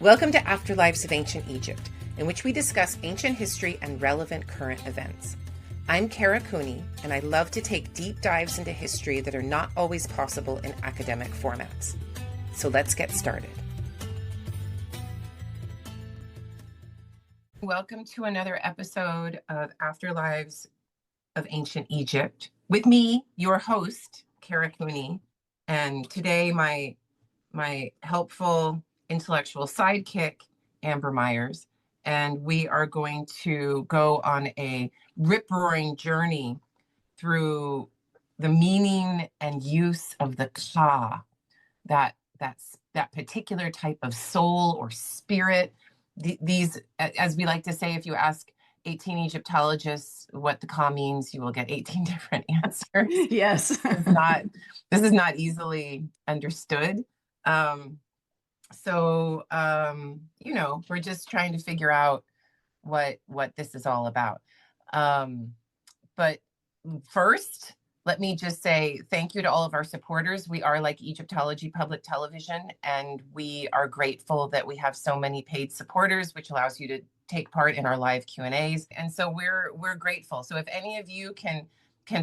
Welcome to Afterlives of Ancient Egypt, in which we discuss ancient history and relevant current events. I'm Kara Cooney, and I love to take deep dives into history that are not always possible in academic formats. So let's get started. Welcome to another episode of Afterlives of Ancient Egypt. With me, your host, Kara Cooney, and today my helpful intellectual sidekick, Amber Myers, and we are going to go on a rip-roaring journey through the meaning and use of the Ka, that particular type of soul or spirit. These, as we like to say, if you ask 18 Egyptologists what the Ka means, you will get 18 different answers. Yes. This is not easily understood. We're just trying to figure out what this is all about. But first, let me just say thank you to all of our supporters. We are like Egyptology Public Television, and we are grateful that we have so many paid supporters, which allows you to take part in our live Q&As. And so we're grateful. So if any of you can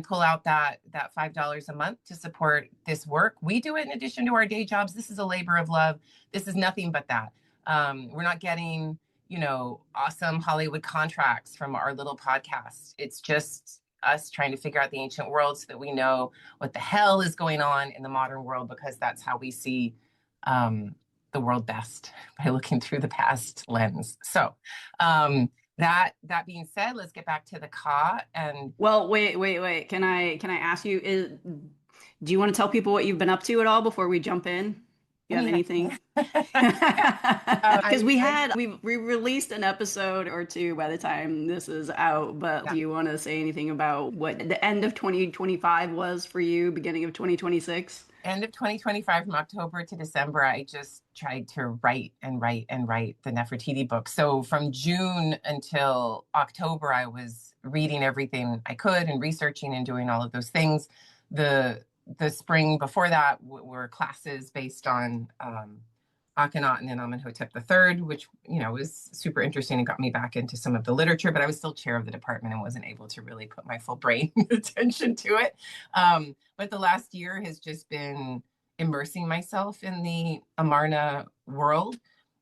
pull out that $5 a month to support this work, we do it in addition to our day jobs. This is a labor of love. This is nothing but that. We're not getting, awesome Hollywood contracts from our little podcast. It's just us trying to figure out the ancient world so that we know what the hell is going on in the modern world, because that's how we see the world best, by looking through the past lens. So that being said, let's get back to the Ka. And well, wait. Can I ask you, do you want to tell people what you've been up to at all before we jump in? You have anything? Because we released an episode or two by the time this is out, but do you want to say anything about what the end of 2025 was for you, beginning of 2026? End of 2025, from October to December, I just tried to write the Nefertiti book. So from June until October, I was reading everything I could and researching and doing all of those things. The spring before that were classes based on Akenatan and Amenhotep III, which, was super interesting and got me back into some of the literature, but I was still chair of the department and wasn't able to really put my full brain attention to it. But the last year has just been immersing myself in the Amarna world.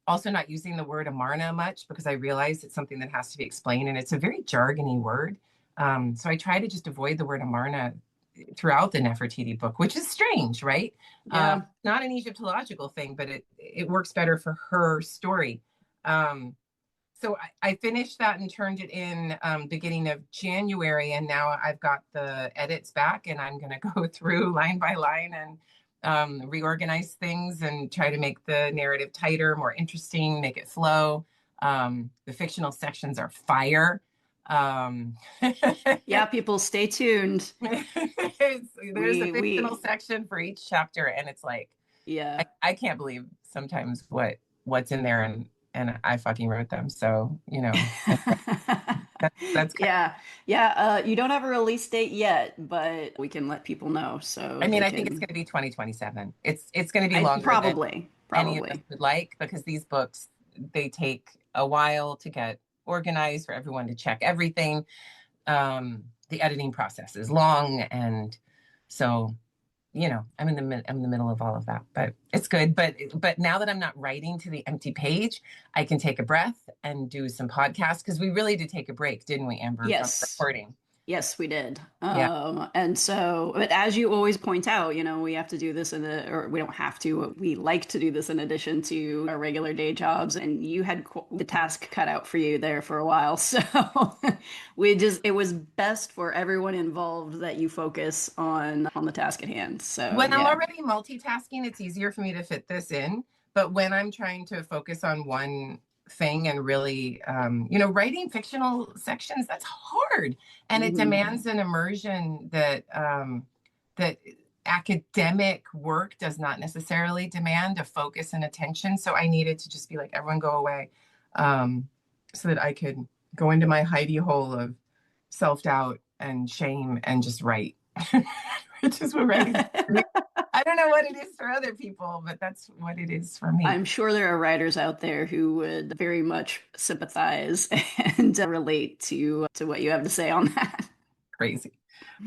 Also not using the word Amarna much, because I realize it's something that has to be explained, and it's a very jargony word. So I try to just avoid the word Amarna throughout the Nefertiti book, which is strange, right? Yeah. Not an Egyptological thing, but it works better for her story. So I finished that and turned it in beginning of January, and now I've got the edits back, and I'm going to go through line by line and reorganize things and try to make the narrative tighter, more interesting, make it flow. The fictional sections are fire. Yeah, people, stay tuned. There's a fictional section for each chapter, and it's like, yeah, I can't believe sometimes what's in there, and I fucking wrote them. So, that's yeah. You don't have a release date yet, but we can let people know. So I think it's going to be 2027. It's going to be longer probably than any of us would like, because these books, they take a while to get organized, for everyone to check everything. The editing process is long, and so I'm in the middle of all of that, but it's good. But now that I'm not writing to the empty page, I can take a breath and do some podcasts, because we really did take a break, didn't we, Amber? Yes. From recording. Yes, we did. Yeah. And so, but as you always point out, we have to do this or we don't have to, we like to do this in addition to our regular day jobs. And you had the task cut out for you there for a while. So it was best for everyone involved that you focus on the task at hand. So when I'm already multitasking, it's easier for me to fit this in. But when I'm trying to focus on one thing and really, writing fictional sections, that's hard, and it demands an immersion that academic work does not necessarily demand, a focus and attention. So I needed to just be like, everyone go away, so that I could go into my hidey hole of self-doubt and shame and just write. Which is what writing. I don't know what it is for other people, but that's what it is for me. I'm sure there are writers out there who would very much sympathize and relate to what you have to say on that. Crazy.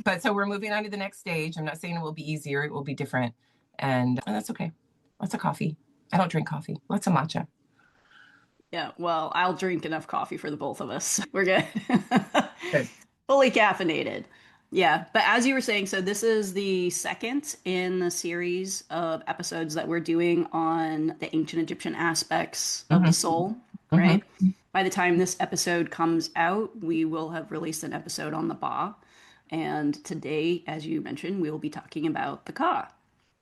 But so we're moving on to the next stage. I'm not saying it will be easier, it will be different. And that's okay. Lots of coffee. I don't drink coffee. Lots of matcha. Yeah, well, I'll drink enough coffee for the both of us. We're good. Good. Fully caffeinated. Yeah, but as you were saying, so this is the second in the series of episodes that we're doing on the ancient Egyptian aspects of the Mm-hmm. soul, Mm-hmm. right? By the time this episode comes out, we will have released an episode on the Ba. And today, as you mentioned, we will be talking about the Ka.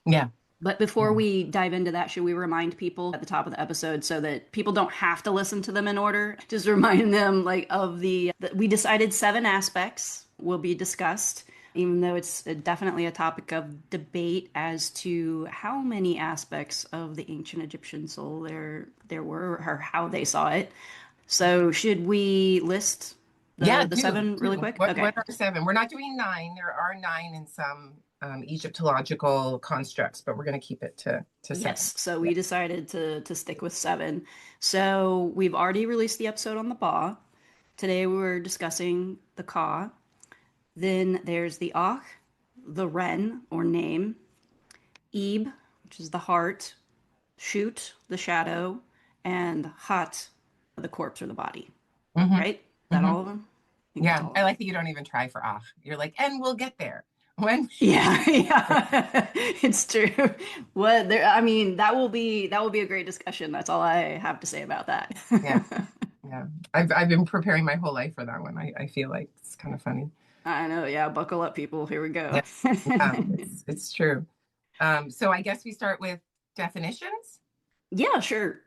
Yeah. But before Yeah. we dive into that, should we remind people at the top of the episode so that people don't have to listen to them in order? Just remind them like of we decided 7 aspects will be discussed, even though it's definitely a topic of debate as to how many aspects of the ancient Egyptian soul there were or how they saw it. So should we list Yeah, the do, 7 really do. quick? What Okay. are 7? We're not doing 9. There are 9 in some Egyptological constructs, but we're going to keep it to 7. Yes, so Yeah. we decided to stick with 7. So we've already released the episode on the Ba. Today we're discussing the Ka. Then there's the Ach, the Ren or name, Ib, which is the heart, Shoot, the shadow, and Hat, the corpse or the body. Mm-hmm. Right? Is that Mm-hmm. all of them? I think that's Yeah. all of I them. like that you don't even try for ah. You're like, and we'll get there. When Yeah, yeah, it's true. What there? I mean, that will be a great discussion. That's all I have to say about that. yeah, yeah. I've been preparing my whole life for that one. I feel like it's kind of funny. I know. Yeah, buckle up, people. Here we go. Yeah. It's true. So I guess we start with definitions. Yeah, sure.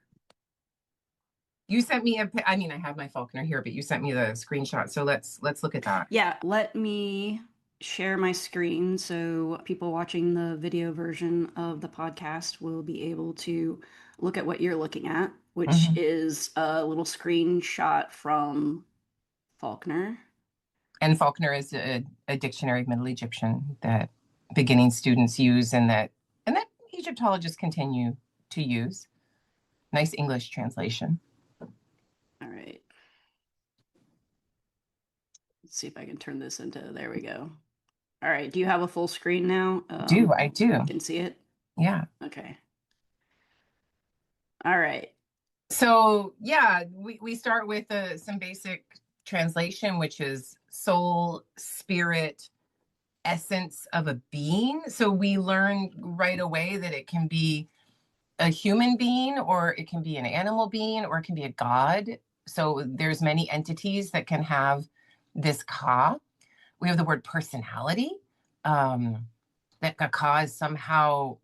You sent me I mean, I have my Faulkner here, but you sent me the screenshot. So let's look at that. Yeah, let me share my screen so people watching the video version of the podcast will be able to look at what you're looking at, which Mhm. is a little screenshot from Faulkner. And Faulkner is a dictionary of Middle Egyptian that beginning students use and that Egyptologists continue to use. Nice English translation. All right. Let's see if I can turn this into, there we go. All right. Do you have a full screen now? I do. You can see it? Yeah. Okay. All right. So yeah, we start with some basic translation, which is soul, spirit, essence of a being. So we learn right away that it can be a human being, or it can be an animal being, or it can be a god. So there's many entities that can have this ka. We have the word personality. That ka is somehow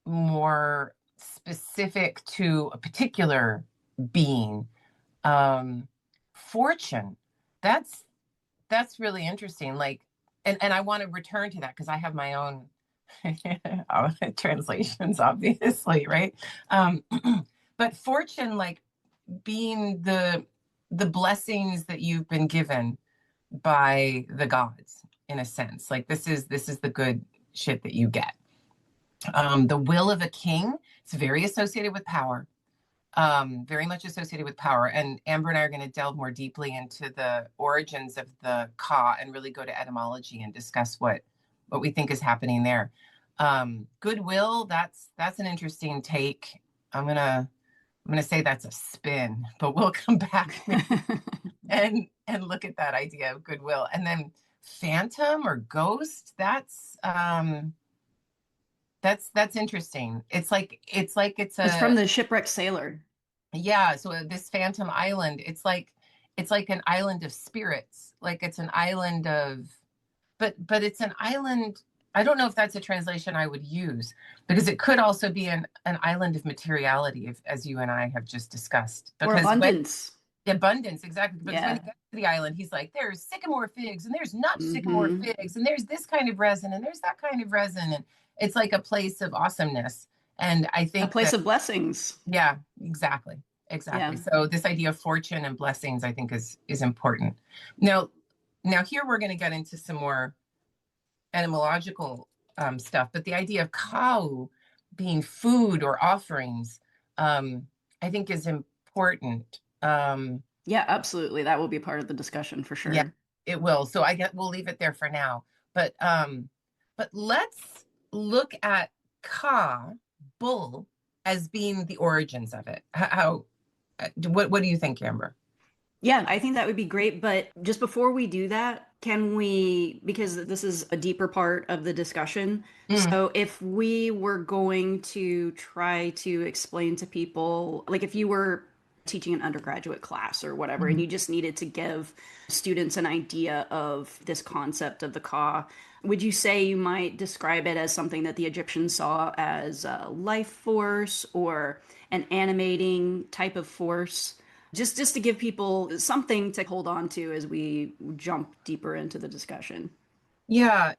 more specific to a particular being. Fortune, that's really interesting. Like, and I want to return to that because I have my own translations, obviously, right? Um, but fortune, like being the blessings that you've been given by the gods, in a sense. Like this is the good shit that you get. The will of a king, it's very associated with power. Very much associated with power. And Amber and I are going to delve more deeply into the origins of the Ka and really go to etymology and discuss what we think is happening there. Goodwill, that's an interesting take. I'm gonna say that's a spin, but we'll come back and look at that idea of goodwill. And then phantom or ghost, that's interesting. It's It's from a the Shipwrecked Sailor. yeah, so this phantom island, it's like an island of spirits. Like it's an island of but it's an island. I don't know if that's a translation I would use because it could also be an island of materiality, if, as you and I have just discussed. Or Because when abundance. abundance, exactly. Because when he Yeah. gets to the island, he's like, there's sycamore figs and there's not sycamore Mm-hmm. figs and there's this kind of resin and there's that kind of resin. And it's like a place of awesomeness. And I A think place that, of blessings. yeah, exactly. Exactly. Yeah. So this idea of fortune and blessings, I think is important. Now here we're going to get into some more etymological stuff, but the idea of kau being food or offerings, I think is important. Yeah, absolutely. That will be part of the discussion for Yeah, sure. it will. So I get we'll leave it there for now. But let's look at ka, bull, as being the origins of it. How what do you think, Amber? Yeah, I think that would be great. But just before we do that, can we, because this is a deeper part of the discussion, Mm, so if we were going to try to explain to people, like if you were teaching an undergraduate class or whatever, and mhm. you just needed to give students an idea of this concept of the Ka, would you say you might describe it as something that the Egyptians saw as a life force or an animating type of force? Just to give people something to hold on to as we jump deeper into the discussion. Yeah,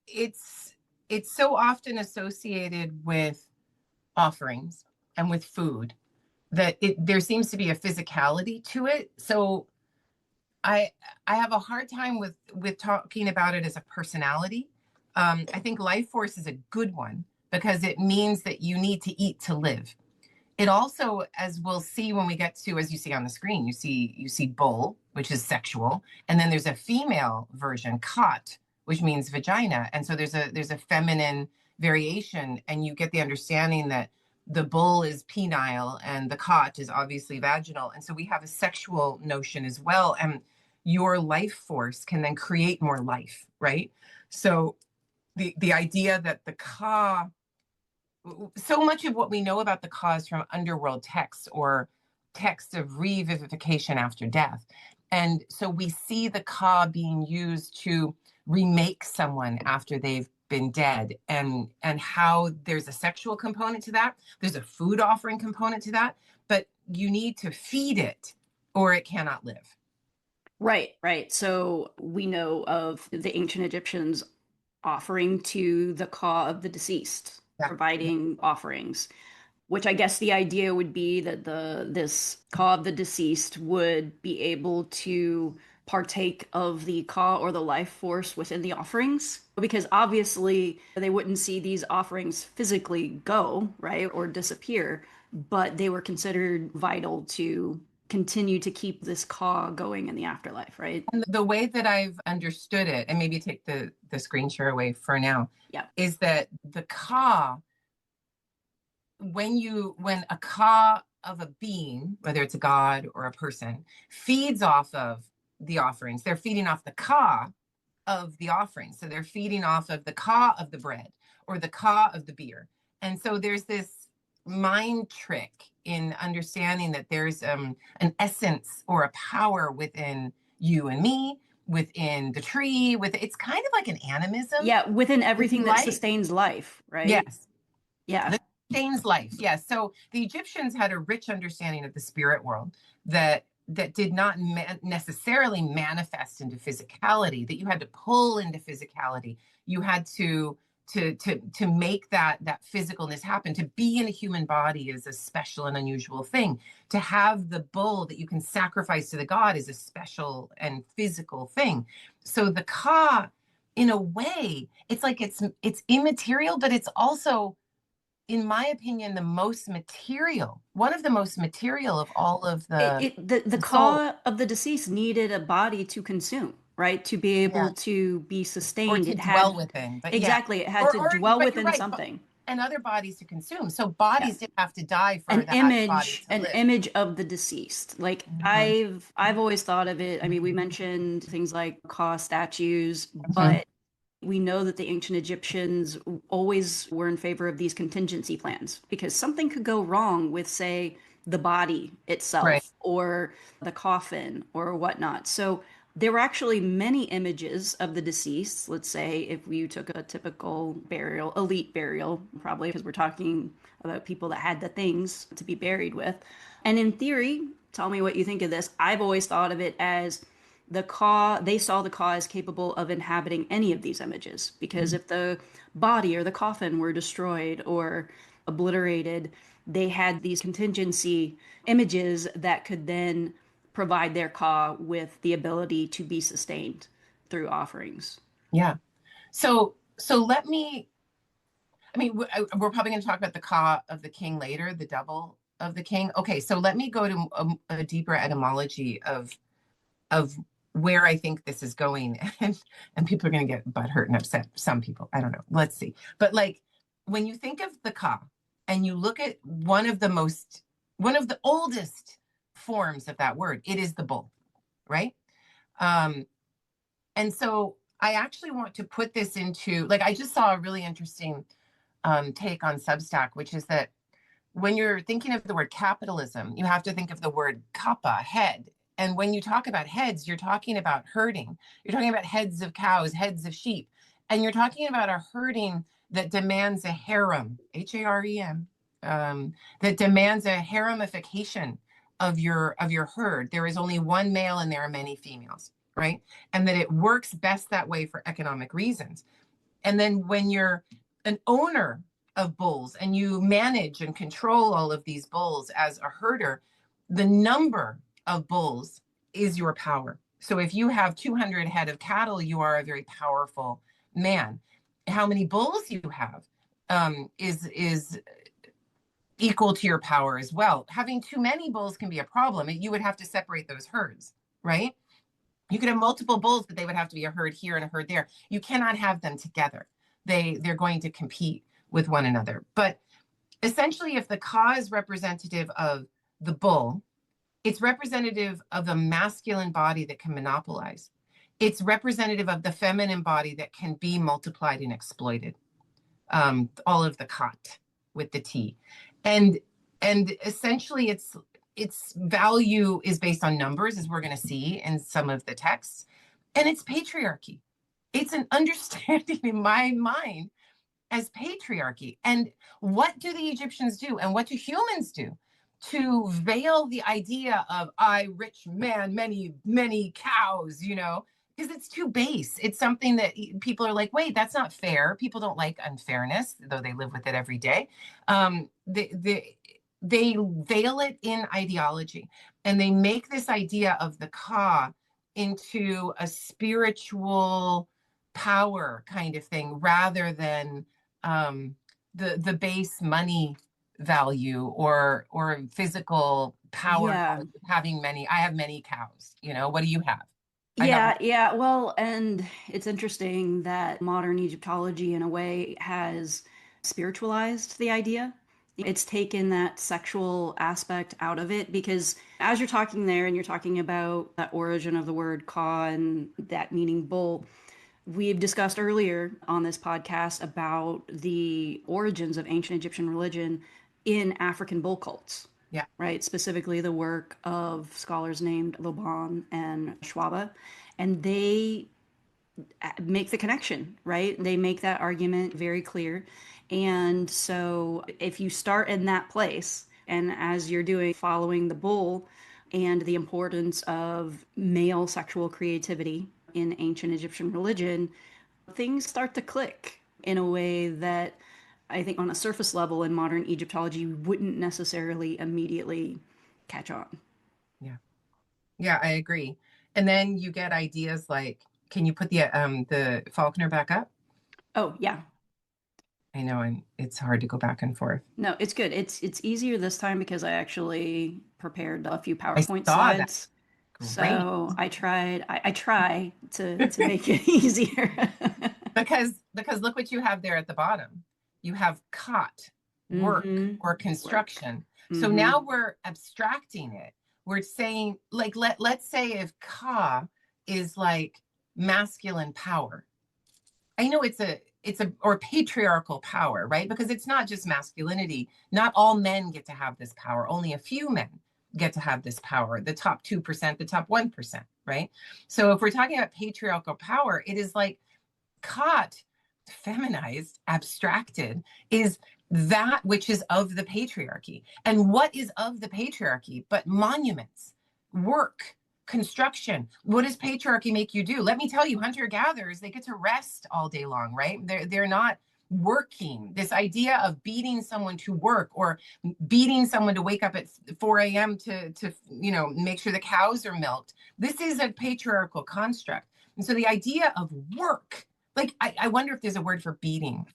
it's it's so often associated with offerings and with food that there seems to be a physicality to it. So I I have a hard time with talking about it as a personality. I think life force is a good one because it means that you need to eat to live. It also, as we'll see when we get to, as you see on the screen, you see bull, which is sexual, and then there's a female version, kot, which means vagina, and so there's a feminine variation, and you get the understanding that the bull is penile and the kot is obviously vaginal, and so we have a sexual notion as well, and your life force can then create more life, right? So the idea that the ka so much of what we know about the cause from underworld texts or texts of revivification after death. And so we see the ka being used to remake someone after they've been dead and how there's a sexual component to that. There's a food offering component to that, but you need to feed it or it cannot live. Right, right. So we know of the ancient Egyptians offering to the Ka of the deceased, Yeah. providing offerings, which I guess the idea would be that this Ka of the deceased would be able to partake of the Ka or the life force within the offerings. Because obviously they wouldn't see these offerings physically go, right, or disappear, but they were considered vital to continue to keep this Ka going in the afterlife, right? And the way that I've understood it, and maybe take the screen share away for now, Yeah. is that the ka when a ka of a being, whether it's a god or a person, feeds off of the offerings, they're feeding off the ka of the offerings. So they're feeding off of the ka of the bread or the ka of the beer. And so there's this mind trick in understanding that there's an essence or a power within you and me, within the tree, with it's kind of like an animism Yeah, within within everything that life. sustains life, right? Yes, Yeah. that sustains life. Yes. So the Egyptians had a rich understanding of the spirit world that did not necessarily manifest into physicality. That you had to pull into physicality. You had to make that physicalness happen. To be in a human body is a special and unusual thing. To have the bull that you can sacrifice to the god is a special and physical thing. So the ka, in a way, it's like it's immaterial, but it's also, in my opinion, the most material, one of the most material of all of The the soul. Ka of the deceased needed a body to consume, right? To be Yeah. able to be Or sustained. to It dwell had within. But yeah. exactly, it had to dwell But you're within right. something. And other bodies to consume. So Yeah. bodies didn't have to die for that body to An live. image of the deceased. Like Mhm, I've always thought of it. I mean, we mentioned things like Ka statues, mhm. but we know that the ancient Egyptians always were in favor of these contingency plans because something could go wrong with, say, the body Right. itself or the coffin or whatnot. So there were actually many images of the deceased. Let's say if you took a typical burial, elite burial, probably because we're talking about people that had the things to be buried with. And in theory, tell me what you think of this. I've always thought of it as the Ka, they saw the Ka as capable of inhabiting any of these images because if the body or the coffin were destroyed or obliterated, they had these contingency images that could then provide their Ka with the ability to be sustained through offerings. Yeah. So so let me, I mean, we're probably going to talk about the ka of the king later, the double of the king. Okay, so let me go to a deeper etymology of where I think this is going, and people are going to get butthurt and upset. Some people, I don't know. Let's see. But like when you think of the ka, and you look at one of the oldest forms of that word, it is the bull, right? Um, and so I actually want to put this into, like, I just saw a really interesting take on Substack, which is that when you're thinking of the word capitalism, you have to think of the word kappa, head. And when you talk about heads, you're talking about herding. You're talking about heads of cows, heads of sheep. And you're talking about a herding that demands a harem, Harem, that demands a haremification of your herd. There is only one male and there are many females, right? And that it works best that way for economic reasons. And then when you're an owner of bulls and you manage and control all of these bulls as a herder, the number of bulls is your power. So if you have 200 head of cattle, you are a very powerful man. How many bulls you have is equal to your power as well. Having too many bulls can be a problem. You would have to separate those herds, right? You could have multiple bulls, but they would have to be a herd here and a herd there. You cannot have them together. They're going to compete with one another. But essentially, if the ka is representative of the bull, it's representative of the masculine body that can monopolize. It's representative of the feminine body that can be multiplied and exploited. All of the kot with the T. And essentially its value is based on numbers, as we're going to see in some of the texts, and it's patriarchy. It's an understanding in my mind as patriarchy. And what do the Egyptians do, and what do humans do to veil the idea of I, rich man, many cows, because it's too base. It's something that people are like, wait, that's not fair. People don't like unfairness, though they live with it every day. They veil it in ideology, and they make this idea of the ka into a spiritual power kind of thing, rather than the base money value or physical power Yeah. of having many. I have many cows. What do you have? I have. Yeah, yeah. Well, and it's interesting that modern Egyptology, in a way, has spiritualized the idea. It's taken that sexual aspect out of it because as you're talking there and you're talking about that origin of the word ka and that meaning bull, we've discussed earlier on this podcast about the origins of ancient Egyptian religion in African bull cults, Yeah. right? Specifically, the work of scholars named Loban and Schwabe. And they make the connection, right? They make that argument very clear. And so, if you start in that place, and as you're doing, following the bull and the importance of male sexual creativity in ancient Egyptian religion, things start to click in a way that I think on a surface level in modern Egyptology wouldn't necessarily immediately catch on. Yeah. Yeah, I agree. And then you get ideas like, can you put the Faulkner back up? Oh, yeah. I know, and it's hard to go back and forth. No, it's good. It's easier this time because I actually prepared a few I PowerPoint saw that. slides. Great. So I try to make it easier. Because look what you have there at the bottom. You have cot, work, Mm-hmm. or Work. construction. So Mm-hmm. now we're abstracting it. We're saying, like, let's say if ka is like masculine power. I know it's a or patriarchal power, right? Because it's not just masculinity. Not all men get to have this power. Only a few men get to have this power. The top 2%, the top 1%, right? So if we're talking about patriarchal power, it is like caught, feminized, abstracted, is that which is of the patriarchy. And what is of the patriarchy but monuments, work, construction? What does patriarchy make you do? Let me tell you, hunter gatherers, they get to rest all day long, right? They're not working. This idea of beating someone to work or beating someone to wake up at 4 a.m. to make sure the cows are milked. This is a patriarchal construct. And so the idea of work Like, I wonder if there's a word for beating.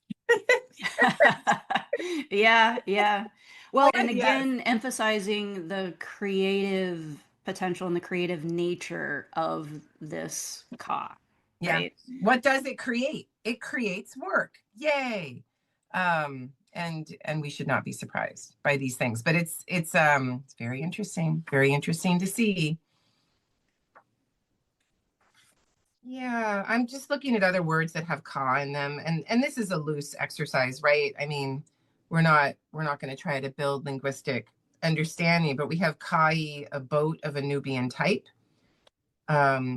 Yeah, yeah. Well, and Yes. again, emphasizing the creative potential and the creative nature of this ka, Yeah. right? What does it create? It creates work. Yay. And we should not be surprised by these things. But it's very interesting to see. Yeah, I'm just looking at other words that have ka in them, and this is a loose exercise, right? I mean, we're not going to try to build linguistic understanding, but we have kai, a boat of a Nubian type,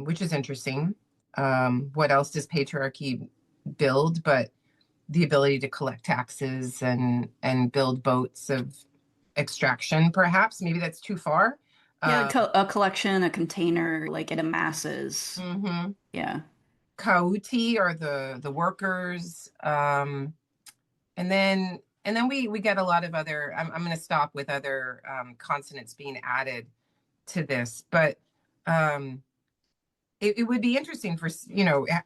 which is interesting. What else does patriarchy build? But the ability to collect taxes and build boats of extraction, perhaps. Maybe that's too far. Yeah, Um, a collection, a container, like it amasses. mhm. Yeah. Kauti are the workers, and then we get a lot of other. I'm going to stop with other consonants being added to this, but um, it would be interesting for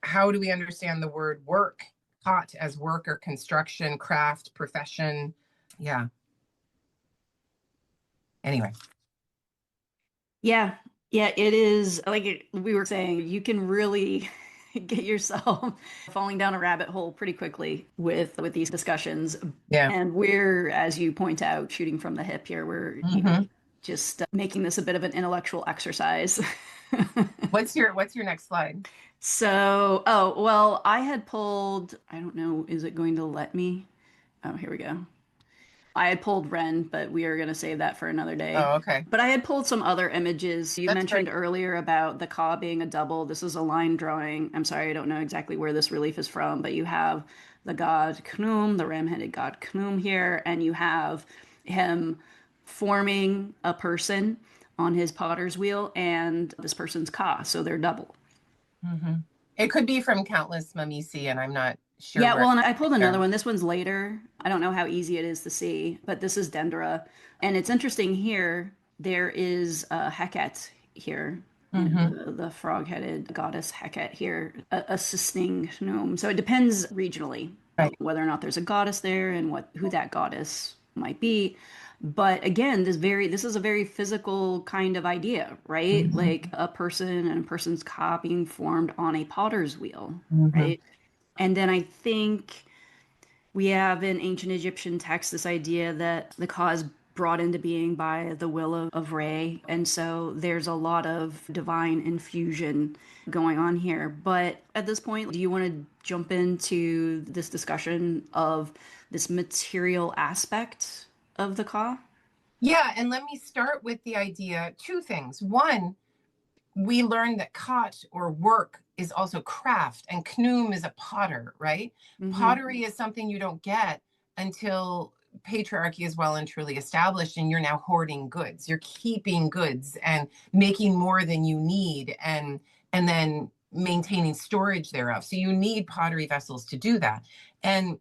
how do we understand the word work, hot as work or construction, craft, profession. Yeah. Anyway. Yeah. Yeah, it is we were saying, you can really get yourself falling down a rabbit hole pretty quickly with these discussions. Yeah. And we're, as you point out, shooting from the hip here. We're, Hmm. just making this a bit of an intellectual exercise. What's your next slide? So, oh, well, I had pulled, I don't know, is it going to let me? Oh, here we go. I had pulled Ren, but we are going to save that for another day. Oh, okay. But I had pulled some other images. You That's great. mentioned earlier about the Ka being a double. This is a line drawing. I'm sorry, I don't know exactly where this relief is from, but you have the god Khnum, the ram-headed god Khnum here, and you have him forming a person on his potter's wheel and this person's Ka, so they're double. Hmm. It could be from Countless Mamisi, and I'm not sure Yeah, where well, and I pulled another there. one. This one's later. I don't know how easy it is to see, but this is Dendra. And it's interesting here, there is Heket here, Hmm. the frog-headed goddess Heket here, assisting gnome. So it depends regionally Right. whether or not there's a goddess there and who that goddess might be. But again, this is a very physical kind of idea, right? Like Hmm. a person and a person's copying formed on a potter's wheel, Hmm. right? And then I think we have in ancient Egyptian texts this idea that the cause brought into being by the will of Re. And so there's a lot of divine infusion going on here. But at this point, do you want to jump into this discussion of this material aspect of the Ka? Yeah, and let me start with the idea, two things. One, we learned that kot or work is also craft, and knum is a potter, right? Mm-hmm. Pottery is something you don't get until patriarchy is well and truly established, and you're now hoarding goods. You're keeping goods and making more than you need, and then maintaining storage thereof. So you need pottery vessels to do that. And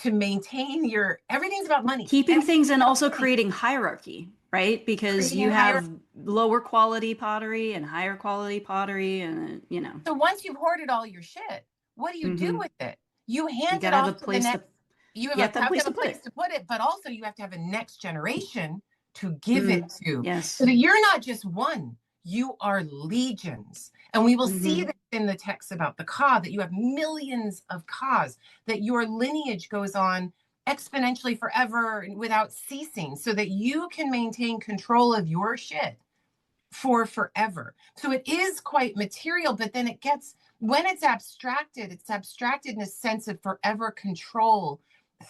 to maintain your everything's about money. Keeping things Everything's and about also money. creating hierarchy, right? Because Creating you higher. have lower quality pottery and higher quality pottery, and. So once you've hoarded all your shit, what do you do Hmm. with it? You You hand it gotta have a off to the place to, next. You you have to have a have to place have to a put place it. to put it, but also you have to have a next generation to give it Mm, to. So yes. that you're not just one, you are legions. And we will see Hmm. this in the text about the Ka, that you have millions of Kas, that your lineage goes on exponentially forever without ceasing, so that you can maintain control of your shit for forever. So it is quite material, but then it gets, when it's abstracted in a sense of forever control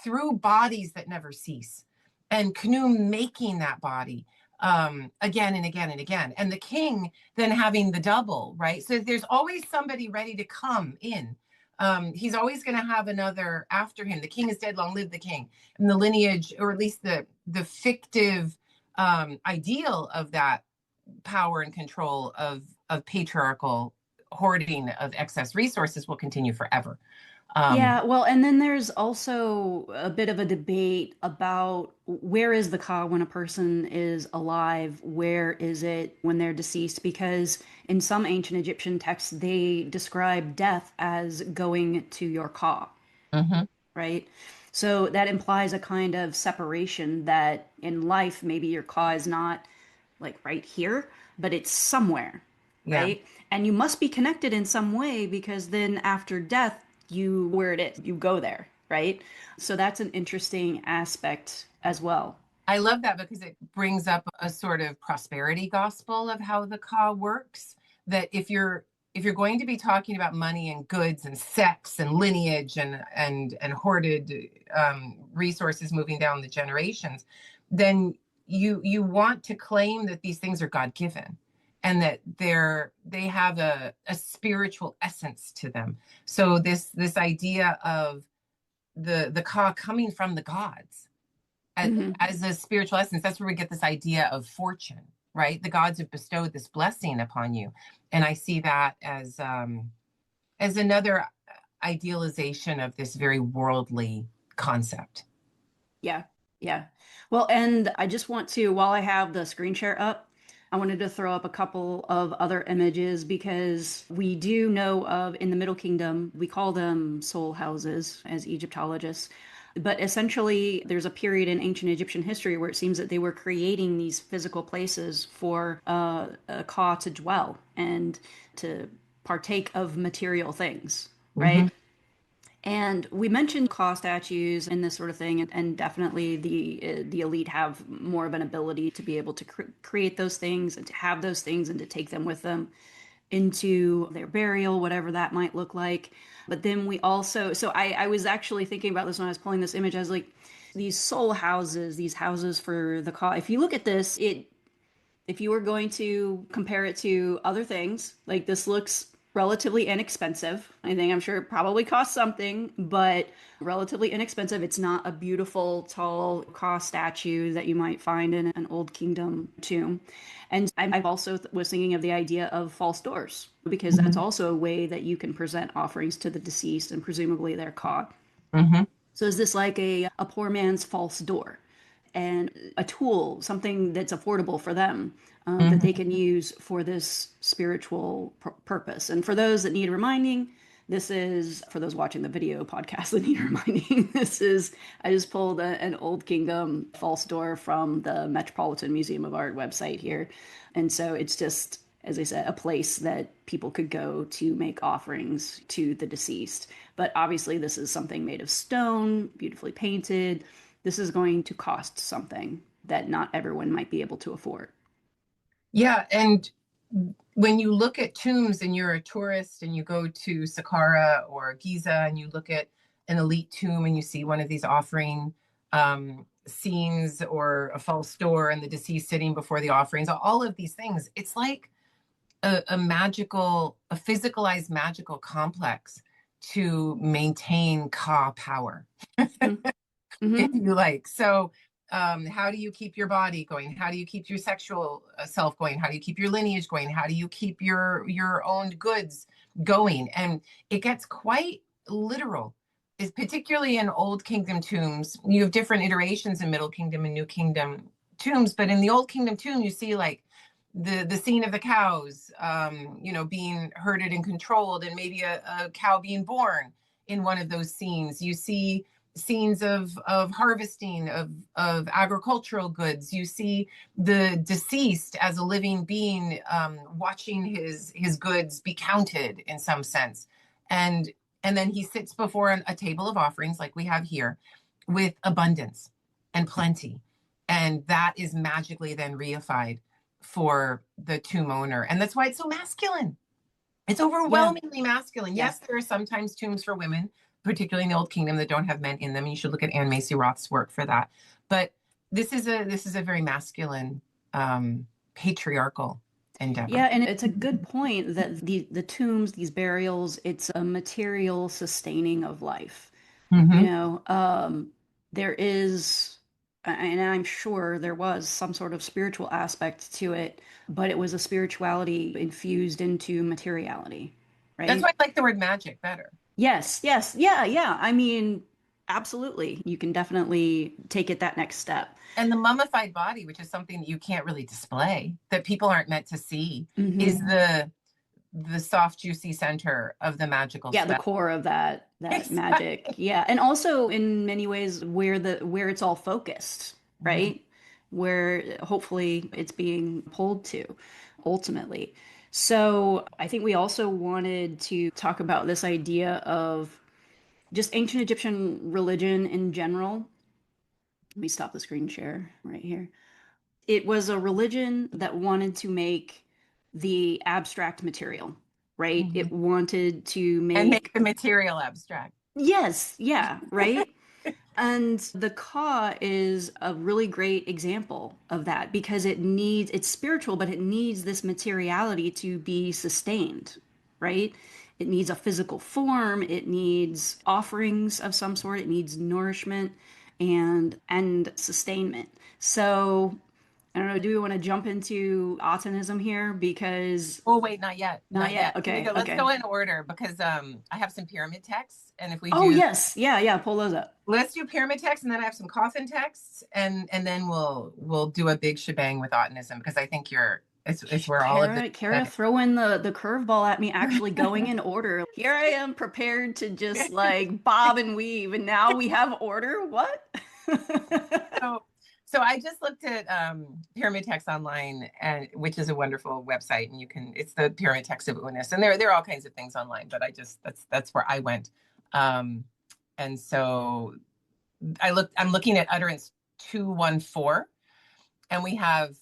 through bodies that never cease. And Canoe making that body again and again and again. And the king then having the double, right? So there's always somebody ready to come in. He's always going to have another after him. The king is dead, long live the king. And the lineage, or at least the fictive ideal of that power and control of patriarchal hoarding of excess resources will continue forever. Yeah, well, and then there's also a bit of a debate about where is the ka when a person is alive, where is it when they're deceased? Because in some ancient Egyptian texts, they describe death as going to your ka, Hmm. right? So that implies a kind of separation that in life, maybe your ka is not like right here, but it's somewhere, Yeah. right? And you must be connected in some way because then after death, you where it is, you go there, right? So that's an interesting aspect as well. I love that because it brings up a sort of prosperity gospel of how the ka works. That if you're going to be talking about money and goods and sex and lineage and hoarded resources moving down the generations, then you want to claim that these things are God given and that they have a spiritual essence to them. So this idea of the ka coming from the gods as, Hmm. as a spiritual essence, that's where we get this idea of fortune, right? The gods have bestowed this blessing upon you, and I see that as another idealization of this very worldly concept. Yeah, yeah. Well, and I just want to, while I have the screen share up, I wanted to throw up a couple of other images because we do know of in the Middle Kingdom, we call them soul houses as Egyptologists. But essentially, there's a period in ancient Egyptian history where it seems that they were creating these physical places for a ka to dwell and to partake of material things, Mm-hmm. right? And we mentioned claw statues and this sort of thing, and definitely the elite have more of an ability to be able to create those things and to have those things and to take them with them into their burial, whatever that might look like. But then we also, so I was actually thinking about this when I was pulling this image. I was like, these soul houses, these houses for the claw. If you look at this, it if you were going to compare it to other things, like this looks relatively inexpensive. I think I'm sure it probably costs something, but relatively inexpensive. It's not a beautiful, tall Ka statue that you might find in an Old Kingdom tomb. And I've also was thinking of the idea of false doors, because that's Mm-hmm. also a way that you can present offerings to the deceased and presumably their Ka. Mm-hmm. So is this like a poor man's false door and a tool, something that's affordable for them that they Mm-hmm. can use for this spiritual purpose? And for those that need reminding, this is for those watching the video podcast that need reminding. This is I just pulled an Old Kingdom false door from the Metropolitan Museum of Art website here, and so it's just, as I said, a place that people could go to make offerings to the deceased. But obviously, this is something made of stone, beautifully painted. This is going to cost something that not everyone might be able to afford. Yeah, and when you look at tombs and you're a tourist and you go to Saqqara or Giza and you look at an elite tomb and you see one of these offering scenes or a false door and the deceased sitting before the offerings, all of these things, it's like a magical, a physicalized magical complex to maintain Ka power, if Mm-hmm. you like. So, how do you keep your body going? How do you keep your sexual self going? How do you keep your lineage going? How do you keep your owned goods going? And it gets quite literal. Is particularly in Old Kingdom tombs. You have different iterations in Middle Kingdom and New Kingdom tombs, but in the Old Kingdom tomb, you see like the scene of the cows, being herded and controlled, and maybe a cow being born in one of those scenes. You see scenes of harvesting of agricultural goods. You see the deceased as a living being, watching his goods be counted in some sense, and then he sits before a table of offerings like we have here with abundance and plenty, and that is magically then reified for the tomb owner, and that's why it's so masculine. It's Yeah, overwhelmingly masculine. yeah. Yes, there are sometimes tombs for women, particularly in the Old Kingdom, that don't have men in them. You should look at Anne Macy Roth's work for that. But this is a very masculine, patriarchal endeavor. Yeah, and it's a good point that the tombs, these burials, it's a material sustaining of life. You Mm-hmm. know, there is, and I'm sure there was some sort of spiritual aspect to it, but it was a spirituality infused into materiality, That's right? why I like the word magic better. Yes, yes, yeah, yeah. I mean, absolutely. You can definitely take it that next step. And the mummified body, which is something that you can't really display, that people aren't meant to see, is Hmm. the soft, juicy center of the magical Yeah, the spell. core of that magic. Exactly. Yeah. And also in many ways where it's all focused, Mhm. right? Where hopefully it's being pulled to ultimately. So I think we also wanted to talk about this idea of just ancient Egyptian religion in general. Let me stop the screen share right here. It was a religion that wanted to make the abstract material, right? It Mhm. wanted to And make make, the material abstract. yes, yeah, right? And the Ka is a really great example of that because it's spiritual, but it needs this materiality to be sustained, right? It needs a physical form, it needs offerings of some sort, it needs nourishment and sustainment. So I don't know, do we want to jump into Atenism here? Because Oh, wait, not yet. not Not yet. yet. Can we Okay, go? Let's okay. go in order because I have some pyramid texts. And if we Oh, do, yes. Yeah, yeah, pull those up. let's do pyramid texts and then I have some coffin texts and then we'll do a big shebang with Ottonism because I think it's where all of this Kara, throwing the curveball at me, actually going in order. Here I am prepared to just like bob and weave, and now we have order. What? so so I just looked at pyramid text online and which is a wonderful website and you can it's the pyramid text of Unis and there are all kinds of things online but I just that's where I went and so I'm looking at utterance 214 and we have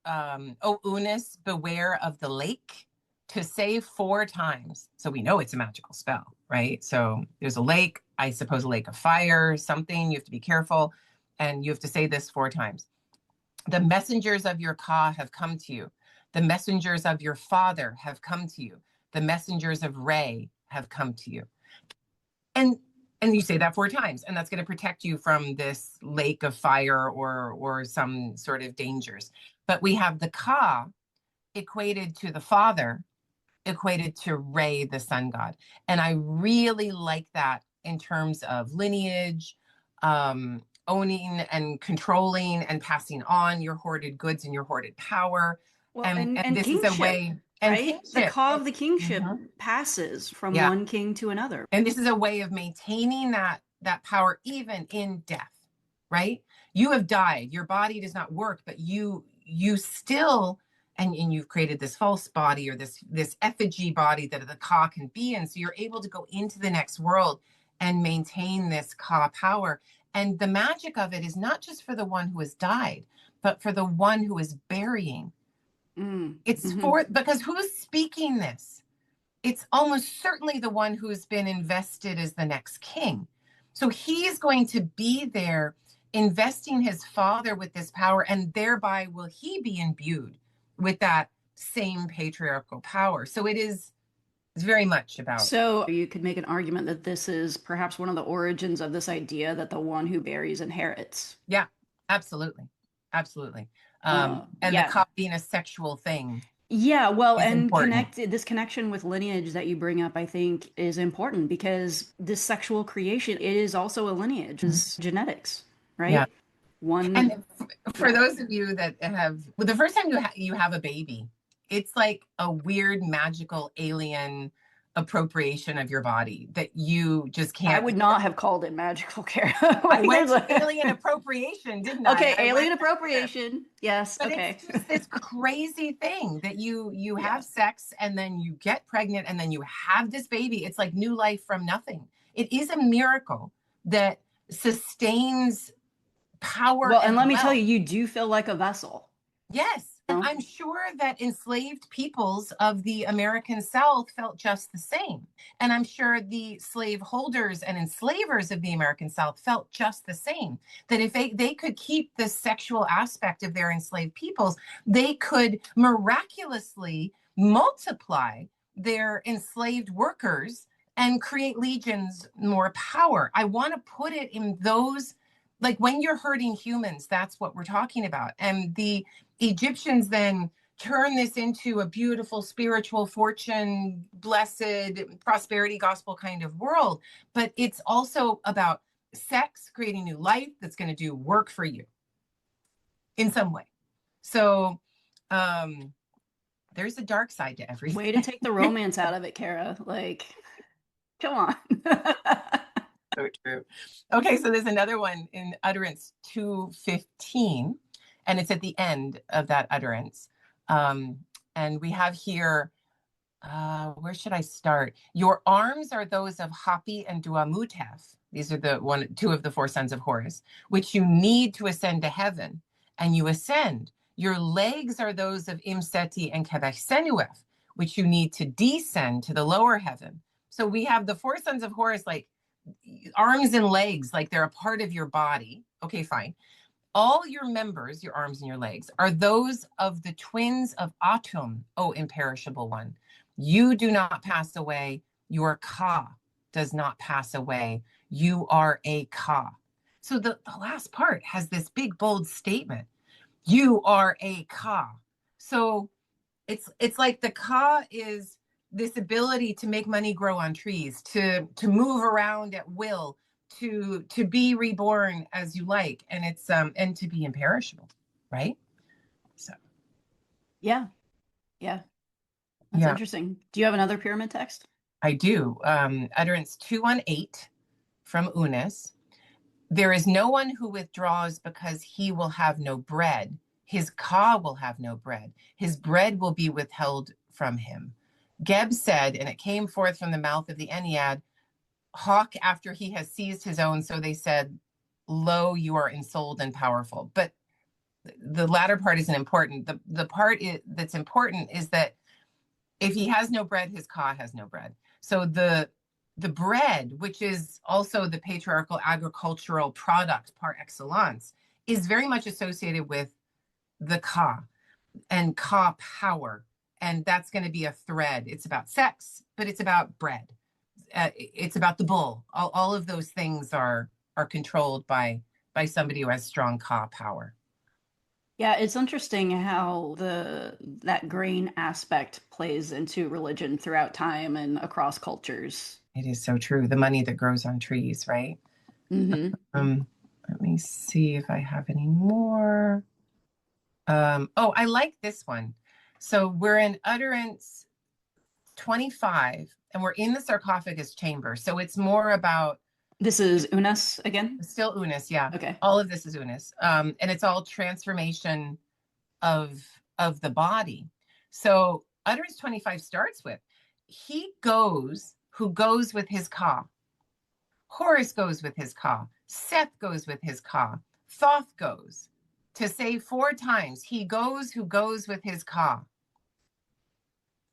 oh Unis beware of the lake to say 4 times so we know it's a magical spell, right? So there's a lake, I suppose a lake of fire, something, you have to be careful and you have to say this 4 times. The messengers of your Ka have come to you. The messengers of your father have come to you. The messengers of Re have come to you. And and you say that 4 times, and that's going to protect you from this lake of fire or some sort of dangers. But we have the Ka equated to the father, equated to Re, the sun god. And I really like that in terms of lineage, owning and controlling and passing on your hoarded goods and your hoarded power. Well, And and this is a kingship, way, and right? The kingship. Ka of the kingship Mhm. passes from Yeah. one king to another. And this is a way of maintaining that power even in death, right? You have died, your body does not work, but you still and you've created this false body or this effigy body that the Ka can be in, so you're able to go into the next world and maintain this Ka power. And the magic of it is not just for the one who has died, but for the one who is burying. Mm, It's hmm. for because who's speaking this? It's almost certainly the one who's been invested as the next king. So he's going to be there investing his father with this power, and thereby will he be imbued with that same patriarchal power. So it's very much about, So you could make an argument that this is perhaps one of the origins of this idea that the one who buries inherits. yeah, absolutely. Absolutely. And the Yeah. cop being a sexual thing Yeah, well, is and important. this connection with lineage that you bring up, I think, is important because this sexual creation, it is also a lineage, is genetics, Yeah. right? One, And for yeah. those of you that have, well, the first time you have a baby, it's like a weird magical alien appropriation of your body that you just I can't. would not have called it magical care. I Like went there's to a alien appropriation, didn't I? okay, I went alien there. appropriation. Yes, But it's okay. just this crazy thing that you Yeah. have sex and then you get pregnant and then you have this baby. It's like new life from nothing. It is a miracle that sustains power Well, and and let me tell you, wealth. you do feel like a vessel. Yes. And You know? I'm sure that enslaved peoples of the American South felt just the same. And I'm sure the slave holders and enslavers of the American South felt just the same. That if they could keep the sexual aspect of their enslaved peoples, they could miraculously multiply their enslaved workers and create legions more power. I want to put it in those, like when you're hurting humans, that's what we're talking about. And the Egyptians then turn this into a beautiful spiritual fortune, blessed prosperity gospel kind of world. But it's also about sex, creating new life that's going to do work for you in some way. So there's a dark side to everything. Way to take the romance out of it, Kara. Like, come on. So true. Okay, so there's another one in utterance 215, and it's at the end of that utterance. And we have here, where should I start? Your arms are those of Hapi and Duamutef. These are two of the four sons of Horus, which you need to ascend to heaven, and you ascend. Your legs are those of Imseti and Kebeksenuef, which you need to descend to the lower heaven. So we have the four sons of Horus, like arms and legs, like they're a part of your body. Okay, fine. All your members, your arms and your legs, are those of the twins of Atum, O imperishable one. You do not pass away. Your Ka does not pass away. You are a Ka. So the last part has this big, bold statement. You are a Ka. So it's like the Ka is this ability to make money grow on trees, to move around at will, to be reborn as you like, and it's and to be imperishable, right? So Yeah. Yeah. That's yeah, interesting. Do you have another pyramid text? I do. Utterance 218 from Unis. There is no one who withdraws because he will have no bread. His Ka will have no bread. His bread will be withheld from him. Geb said, and it came forth from the mouth of the Ennead, hawk after he has seized his own. So they said, lo, you are ensouled and powerful. But the latter part isn't important. The part that's important is that if he has no bread, his Ka has no bread. So the bread, which is also the patriarchal agricultural product par excellence, is very much associated with the Ka and Ka power. And that's going to be a thread. It's about sex, but it's about bread. It's about the bull. All of those things are controlled by somebody who has strong Ka power. Yeah, it's interesting how that grain aspect plays into religion throughout time and across cultures. It is so true. The money that grows on trees, right? Hmm. Um, Let me see if I have any more. Oh, I like this one. So we're in utterance 25 and we're in the sarcophagus chamber. So it's more about This is Unas again? still Unis, yeah. Okay. All of this is Unis. And it's all transformation of the body. So utterance 25 starts with he goes who goes with his Ka. Horus goes with his Ka. Seth goes with his Ka. Thoth goes. To say 4 times, he goes who goes with his Ka.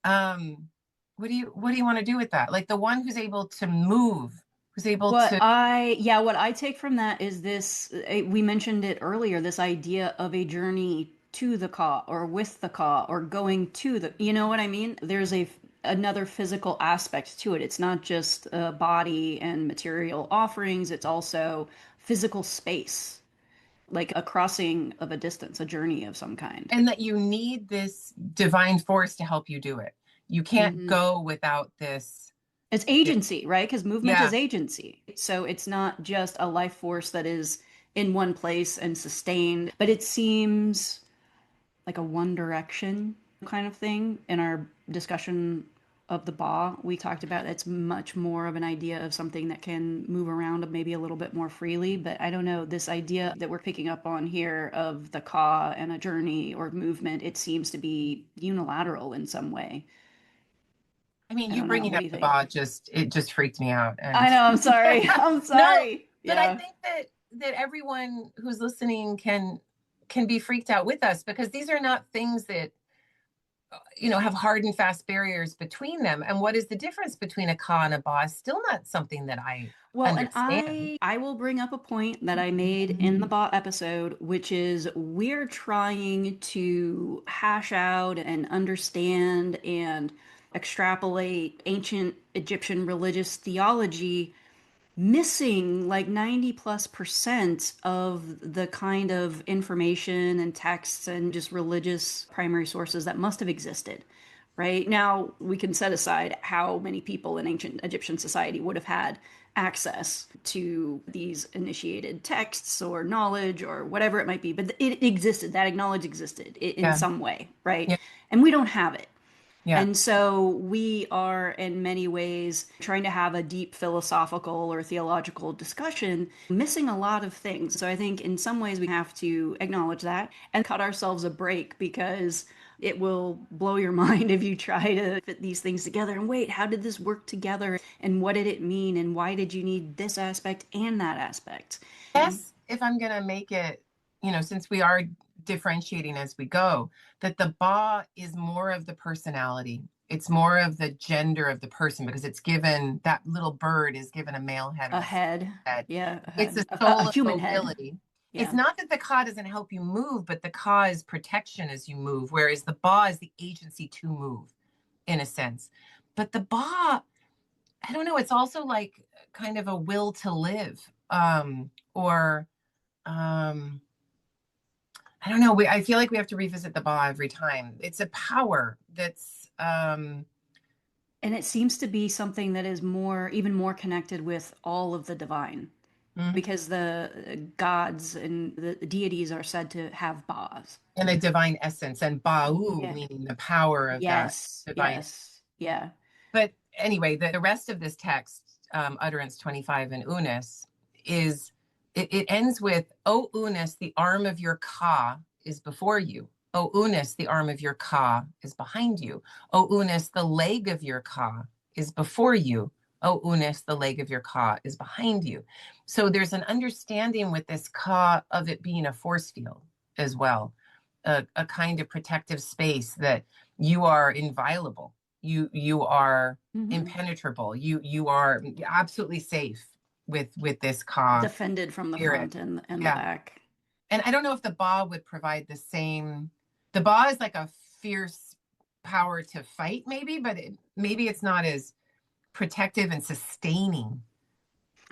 What do you want to do with that? Like the one who's able to move, who's able to. What I take from that is this, we mentioned it earlier, this idea of a journey to the Ka or with the Ka or going to the, you know what I mean? There's another physical aspect to it. It's not just body and material offerings, it's also physical space, like a crossing of a distance, a journey of some kind. And that you need this divine force to help you do it. You can't Hmm. go without this. It's agency, right? Because movement Yeah. is agency. So it's not just a life force that is in one place and sustained, but it seems like a one direction kind of thing. In our discussion of the Ba, we talked about it's much more of an idea of something that can move around maybe a little bit more freely. But I don't know, this idea that we're picking up on here of the Ka and a journey or movement, it seems to be unilateral in some way. I mean, I you don't know. bringing What up do you the think? Ba just freaked me out. I And know, I'm sorry. I'm no, sorry. but I Yeah. think that everyone who's listening can be freaked out with us because these are not things that have hard and fast barriers between them. And what is the difference between a Ka and a Ba is still not something that I Well, and understand. I will bring up a point that I made in the bot episode, which is we're trying to hash out and understand and extrapolate ancient Egyptian religious theology missing like 90+% of the kind of information and texts and just religious primary sources that must have existed. Right now, we can set aside how many people in ancient Egyptian society would have had access to these initiated texts or knowledge or whatever it might be, but it existed. That knowledge existed in Yeah. some way, right? Yeah. And we don't have it. Yeah. And so we are, in many ways, trying to have a deep philosophical or theological discussion, missing a lot of things. So I think in some ways we have to acknowledge that and cut ourselves a break because it will blow your mind if you try to fit these things together and wait, how did this work together? And what did it mean? And why did you need this aspect and that aspect? Guess if I'm going to make it, since we are differentiating as we go, that the ba is more of the personality. It's more of the gender of the person because it's given, that little bird is given a male head or A a female head. head. Yeah, a It's head. a A soul of human head. mobility. It's Yeah. not that the ka doesn't help you move, but the ka is protection as you move, whereas the ba is the agency to move, in a sense. But the ba, I don't know, it's also like kind of a will to live, or um, I don't know. I feel like we have to revisit the ba every time. It's a power that's And it seems to be something that is more, even more connected with all of the divine, mhm. because the gods and the deities are said to have Ba's. And a divine essence, and ba'u Yeah. meaning the power of that Yes. divine. Yes. Yeah. But anyway, the rest of this text, utterance 25 in Unis, is it ends with, O Unis, the arm of your ka is before you. O Unis, the arm of your ka is behind you. O Unis, the leg of your ka is before you. O Unis, the leg of your ka is behind you. So there's an understanding with this ka of it being a force field as well, a kind of protective space that you are inviolable. You are Hmm. impenetrable. You are absolutely safe with this ka Defended from the spirit. front and the Yeah. back. And I don't know if the ba would provide the same. The ba is like a fierce power to fight, maybe, but maybe it's not as protective and sustaining.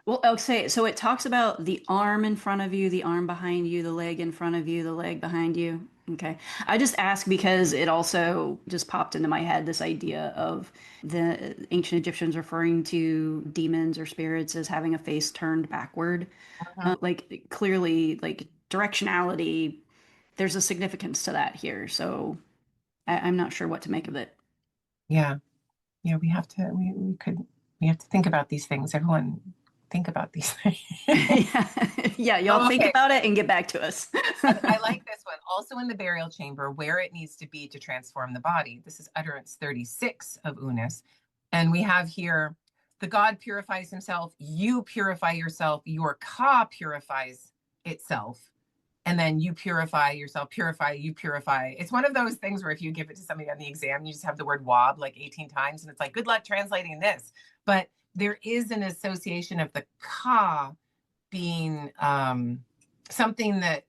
Well, okay, so it talks about the arm in front of you, the arm behind you, the leg in front of you, the leg behind you. Okay. I just ask because it also just popped into my head this idea of the ancient Egyptians referring to demons or spirits as having a face turned backward. Mhm. Like clearly, like directionality, there's a significance to that here. So I'm not sure what to make of it. Yeah. Yeah, we have to think about these things. Everyone think about these things. Yeah, yeah, y'all Oh, think okay. about it and get back to us. I like this one. Also in the burial chamber, where it needs to be to transform the body. This is utterance 36 of Unis. And we have here, the God purifies himself, you purify yourself, your ka purifies itself. And then you purify yourself, purify, you purify. It's one of those things where if you give it to somebody on the exam, you just have the word wob like 18 times. And it's like, good luck translating this. But there is an association of the ka being something that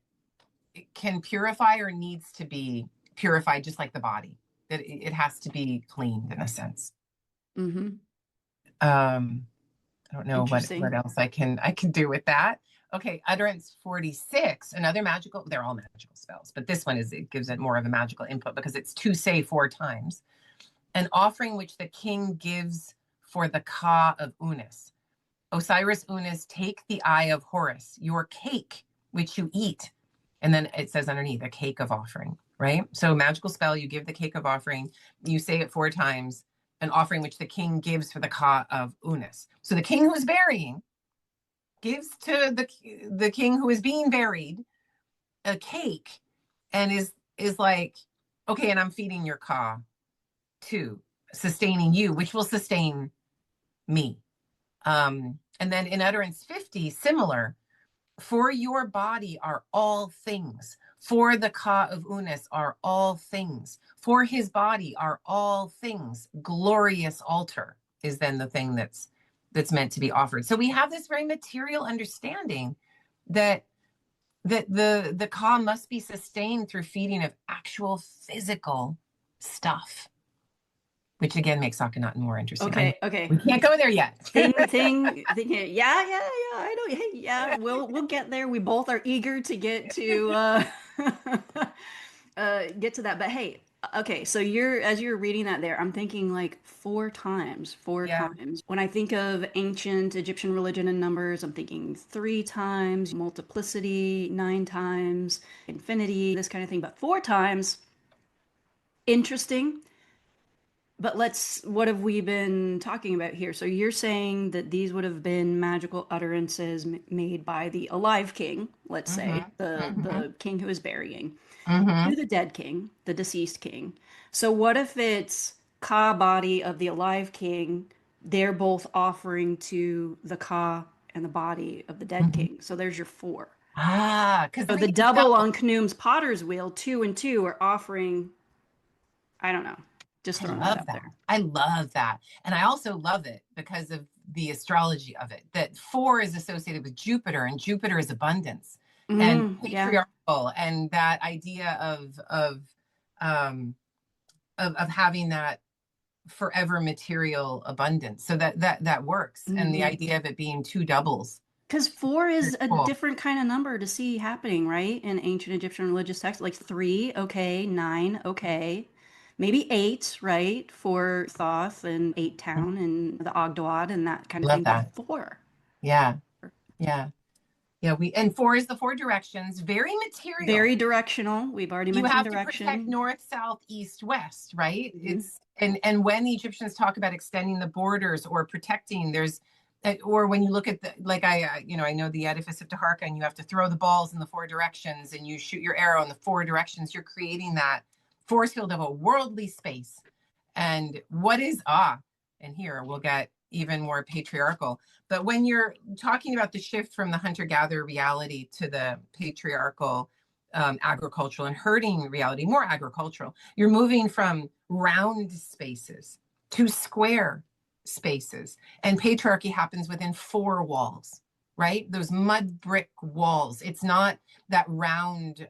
can purify or needs to be purified, just like the body. That it has to be cleaned in a sense. Hmm. Um, I don't know what Interesting. else I can do with that. Okay, utterance 46, another magical, they're all magical spells, but this one it gives it more of a magical input because it's to say 4 times. An offering which the king gives for the ka of Unis. Osiris Unis, take the eye of Horus, your cake which you eat. And then it says underneath, a cake of offering, right? So magical spell, you give the cake of offering, you say it 4 times, an offering which the king gives for the ka of Unis. So the king who's burying gives to the king who is being buried a cake and is like, okay, and I'm feeding your ka too, sustaining you, which will sustain me. And then in utterance 50, similar, for your body are all things. For the ka of Unis are all things. For his body are all things. Glorious altar is then the thing that's meant to be offered. So we have this very material understanding that the ka must be sustained through feeding of actual physical stuff. which again makes Akhenaten more interesting. I know Okay, okay. we can't go there yet. Yeah, I know. Hey, yeah, we'll get there. We both are eager to get to get to that. But hey, okay, so as you're reading that there, I'm thinking like four Yeah. times. When I think of ancient Egyptian religion and numbers, I'm thinking three times, multiplicity, nine times, infinity, this kind of thing. But four times, interesting. But what have we been talking about here? So you're saying that these would have been magical utterances made by the alive king, let's say, Mm-hmm. Mm-hmm. the king who is burying, to Mm-hmm. the dead king, the deceased king. So what if it's Ka body of the alive king? They're both offering to the Ka and the body of the dead Mm-hmm. king. So there's your four. Ah, because So then the you can double double. on Khnum's potter's wheel, two and two are offering, I don't know, just I throwing that love out that. there. I love that. And I also love it because of the astrology of it, that four is associated with Jupiter, and Jupiter is abundance and Yeah. patriarchal, and that idea um of having that forever material abundance. So that works. And the Hmm. idea of it being two doubles. Because four Very is a cool. different kind of number to see happening, right? In ancient Egyptian religious texts, like three, okay, nine, okay, maybe eight, right, for Thoth and Eight Town and the Ogdoad and that kind of Love thing, but that. four. Yeah. Yeah. Yeah. And four is the four directions, very material. Very directional. We've already You mentioned have to protect direction. north, south, east, west, right? Hmm. It's and when the Egyptians talk about extending the borders or protecting, there's or when you look at the like I know the edifice of Taharka, and you have to throw the balls in the four directions and you shoot your arrow in the four directions, you're creating that force field of a worldly space. And what is and here we'll get even more patriarchal. But when you're talking about the shift from the hunter-gatherer reality to the patriarchal agricultural and herding reality, more agricultural, you're moving from round spaces to square spaces. And patriarchy happens within four walls, right? Those mud brick walls. It's not that round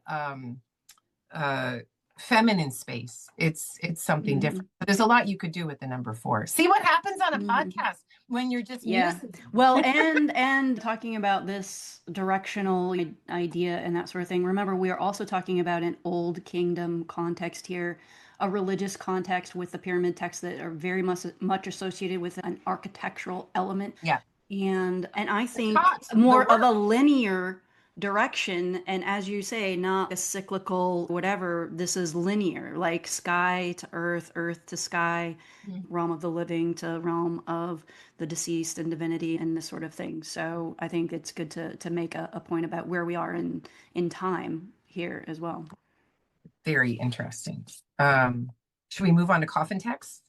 uh, feminine space. It's something different. Hmm. But there's a lot you could do with the number four. See what happens on a Hmm. podcast when you're just Yeah. musing. Well, and talking about this directional idea and that sort of thing. Remember, we are also talking about an old kingdom context here, a religious context with the pyramid texts that are very much associated with an architectural element Yeah. and I The think cot, the more of work. a linear direction. And as you say, not a cyclical whatever. This is linear, like sky to earth, earth to sky, realm of the living to realm of the deceased and divinity and this sort of thing. So I think it's good to make a point about where we are in time here as well. Very interesting. Should we move on to coffin text?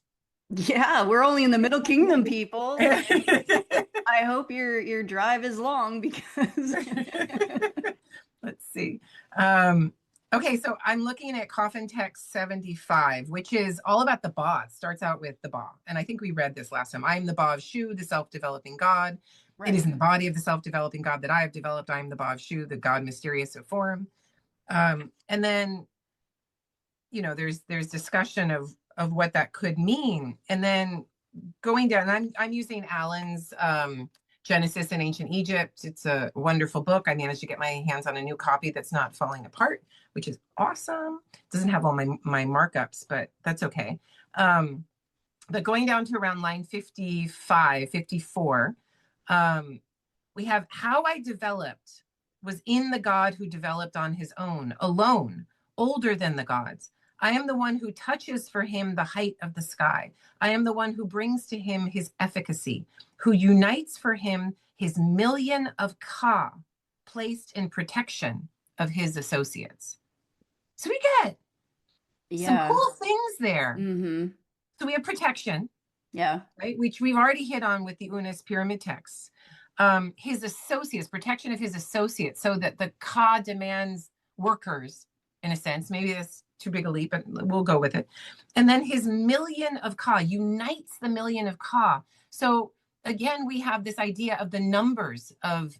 Yeah, we're only in the Middle Kingdom, people. I hope your drive is long because Let's see. Okay, so I'm looking at Coffin Text 75, which is all about the Ba. It starts out with the Ba. And I think we read this last time. I am the Ba of Shu, the self-developing God. It is right. in the body of the self-developing God that I have developed. I am the Ba of Shu, the God mysterious of form. And then, there's discussion of what that could mean. And then going down, I'm using Alan's Genesis in Ancient Egypt. It's a wonderful book. I managed to get my hands on a new copy that's not falling apart, which is awesome. It doesn't have all my markups, but that's okay. But going down to around line 55, 54, we have how I developed was in the God who developed on his own, alone, older than the gods. I am the one who touches for him the height of the sky. I am the one who brings to him his efficacy, who unites for him his million of Ka, placed in protection of his associates. So we get some Yeah. cool things there. Mm-hmm. So we have protection, Yeah. right? Which we've already hit on with the Unis pyramid texts. His associates, protection of his associates, so that the Ka demands workers, in a sense. Maybe that's too big a leap, but we'll go with it. And then his million of Ka unites the million of Ka. So again, we have this idea of the numbers of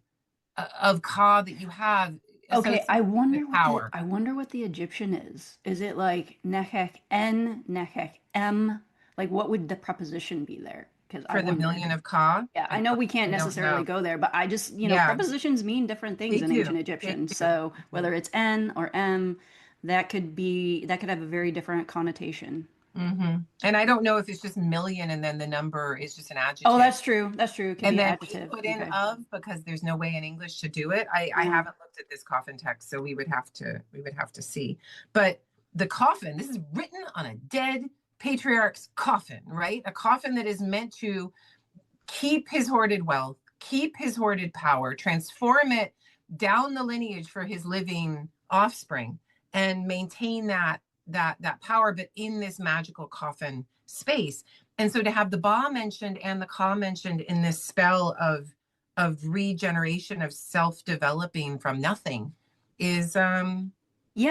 Ka that you have Okay, associated with power. I wonder what the Egyptian is. Is it like Nehek N, Nehek M? Like, what would the preposition be there? Because I For the wonder. million of Ka. Yeah, I know we can't I don't necessarily know. go there, but I just, Yeah, prepositions mean different things they in ancient do. They Egyptian. do. So Mhm. whether it's N or M, that could have a very different connotation. And I don't know if it's just million and then the number is just an Oh, adjective. that's true. That's true. It could And be then we adjective. put in Okay. of because there's no way in English to do it. I Uh-huh. haven't looked at this coffin text, so we would have to see. But the coffin, this is written on a dead patriarch's coffin, right? A coffin that is meant to keep his hoarded wealth, keep his hoarded power, transform it down the lineage for his living offspring, and maintain that power, but in this magical coffin space. And so to have the Ba mentioned and the Ka mentioned in this spell of regeneration, of self-developing from nothing is Yeah,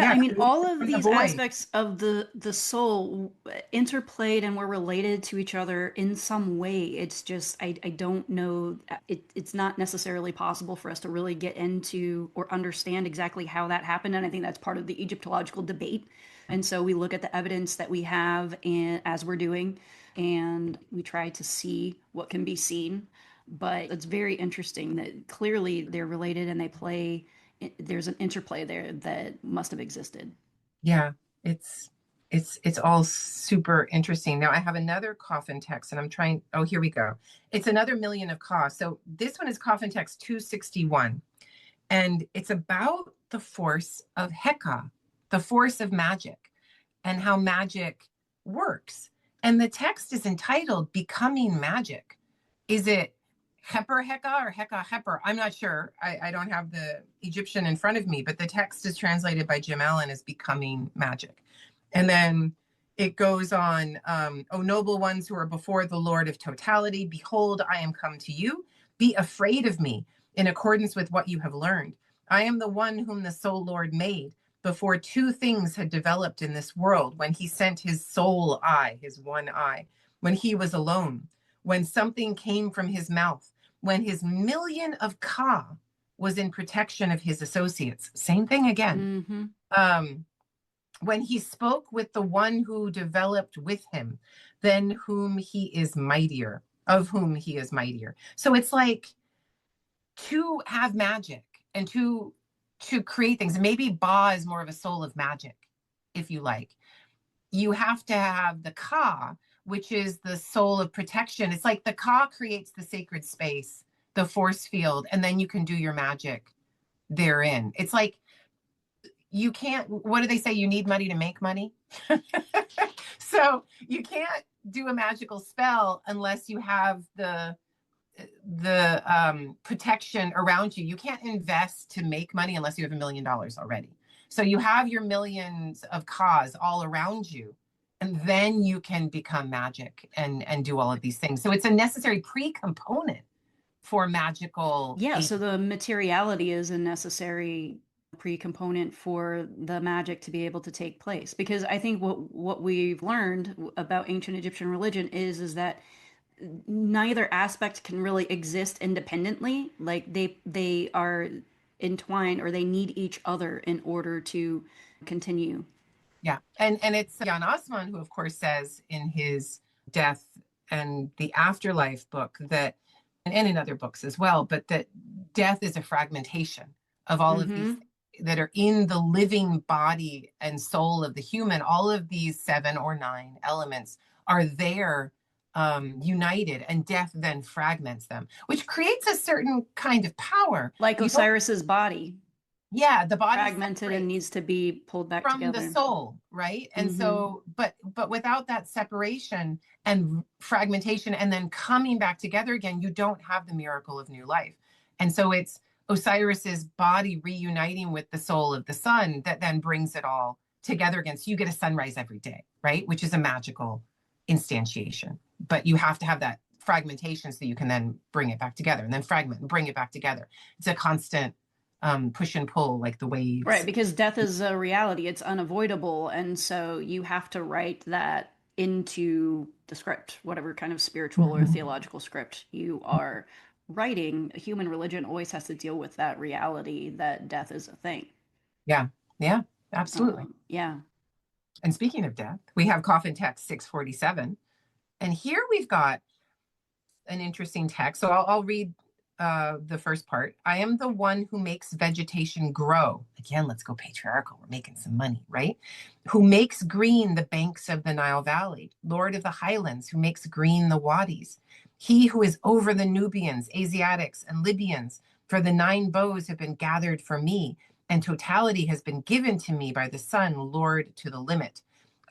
yeah, I mean, all of from the these void. aspects of the soul interplayed and were related to each other in some way. It's just I don't know. It's not necessarily possible for us to really get into or understand exactly how that happened, and I think that's part of the Egyptological debate. And so we look at the evidence that we have, and as we're doing, and we try to see what can be seen. But it's very interesting that clearly they're related and they play there's an interplay there that must have existed. Yeah, it's it's all super interesting. Now I have another coffin text and I'm trying, oh, here we go. It's another million of Ka. So this one is coffin text 261. And it's about the force of Heka, the force of magic, and how magic works. And the text is entitled Becoming Magic. Is it Heper Heka or Heka Heper? I'm not sure. I don't have the Egyptian in front of me, but the text is translated by Jim Allen as Becoming Magic. And then it goes on, O noble ones who are before the Lord of totality, behold, I am come to you. Be afraid of me in accordance with what you have learned. I am the one whom the soul Lord made before two things had developed in this world, when he sent his sole eye, his one eye, when he was alone, when something came from his mouth, when his million of Ka was in protection of his associates. Same thing again. Mm-hmm. Um, when he spoke with the one who developed with him, then whom he is mightier, of whom he is mightier. So it's like to have magic and to create things. Maybe Ba is more of a soul of magic, if you like. You have to have the Ka, which is the soul of protection. It's like the Ka creates the sacred space, the force field, and then you can do your magic therein. It's like you can't, what do they say? You need money to make money. So you can't do a magical spell unless you have the protection around you. You can't invest to make money unless you have $1 million already. So you have your millions of Kas all around you, and then you can become magic and do all of these things. So it's a necessary pre-component for magical Yeah, so agent. the materiality is a necessary pre-component for the magic to be able to take place. Because I think what we've learned about ancient Egyptian religion is that neither aspect can really exist independently. Like they are entwined or they need each other in order to continue. Yeah, and it's Jan Osman who, of course, says in his Death and the Afterlife book that, and in other books as well, but that death is a fragmentation of all of these Mm-hmm. things that are in the living body and soul of the human. All of these 7 or 9 elements are there, united, and death then fragments them, which creates a certain kind of power. Like You don't, Osiris's body, yeah, the body fragmented and separates needs to be pulled back from the together. soul, right? And Mm-hmm. so but without that separation and fragmentation and then coming back together again, you don't have the miracle of new life. And so it's Osiris's body reuniting with the soul of the sun that then brings it all together again. So you get a sunrise every day, right? Which is a magical instantiation. But you have to have that fragmentation so you can then bring it back together and then fragment and bring it back together. It's a constant push and pull like the Right, waves. because death is a reality, it's unavoidable, and so you have to write that into the script, whatever kind of spiritual or Mhm. theological script you are writing. Human religion always has to deal with that reality that death is a thing. Yeah, yeah, absolutely. Yeah. And speaking of death, we have coffin text 647. And here we've got an interesting text. So I'll read the first part. I am the one who makes vegetation grow. Again, let's go patriarchal. We're making some money, right? Who makes green the banks of the Nile Valley, Lord of the highlands, who makes green the wadis. He who is over the Nubians, Asiatics, and Libyans, for the 9 bows have been gathered for me, and totality has been given to me by the sun, Lord to the limit.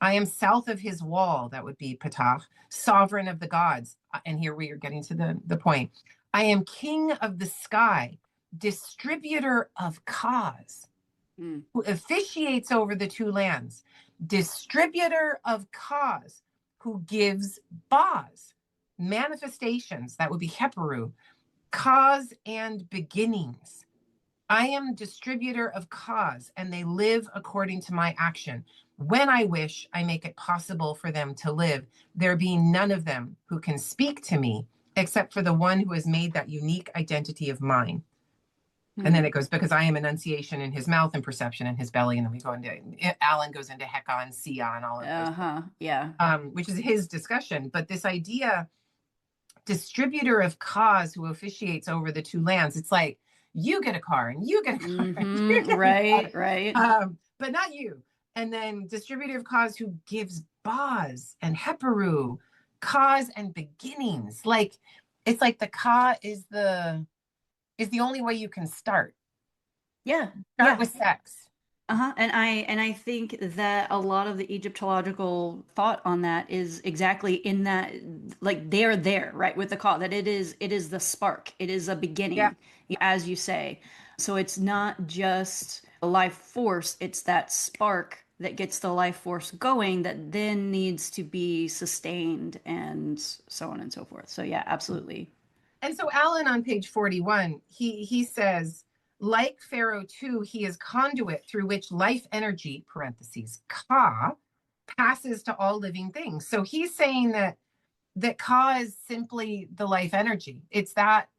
I am south of his wall, that would be Ptah, sovereign of the gods. And here we are getting to the point. I am king of the sky, distributor of cause, who officiates over the 2 lands, distributor of cause, who gives baz, manifestations, that would be heperu, cause and beginnings. I am distributor of cause, and they live according to my action. When I wish, I make it possible for them to live, there being none of them who can speak to me except for the one who has made that unique identity of mine. And then it goes, because I am enunciation in his mouth and perception in his belly. And then we go into, Alan goes into Heka and Sia and all of those. Yeah. Which is his discussion. But this idea, distributor of cause who officiates over the 2 lands, it's like, you get a car and you get a car. And you get right, right. But not you. And then distributor of cause who gives baz and heperu, cause and beginnings. Like, it's like the ka is the only way you can start. Yeah. Start with sex. And I think that a lot of the Egyptological thought on that is exactly in that, like they're there, right, with the call, that it is the spark, it is a Yeah. beginning, as you say. So it's not just a life force, it's that spark that gets the life force going that then needs to be sustained and so on and so forth. So yeah, absolutely. And so Alan on page 41, he says, like Pharaoh too, he is conduit through which life energy, parentheses, ka, passes to all living things. So he's saying that ka is simply the life energy. It's that,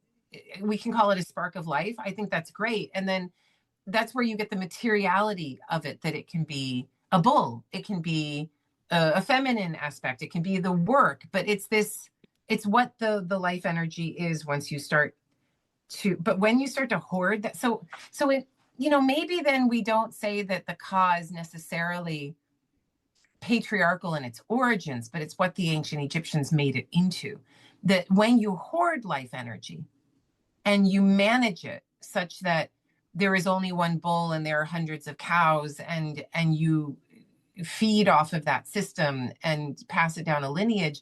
we can call it a spark of life. I think that's great. And then that's where you get the materiality of it, that it can be a bull, it can be a feminine aspect, it can be the work, but it's what the life energy is once you start to, but when you start to hoard that, so it, maybe then we don't say that the cause necessarily patriarchal in its origins, but it's what the ancient Egyptians made it into. That when you hoard life energy and you manage it such that there is only one bull and there are hundreds of cows, and you feed off of that system and pass it down a lineage,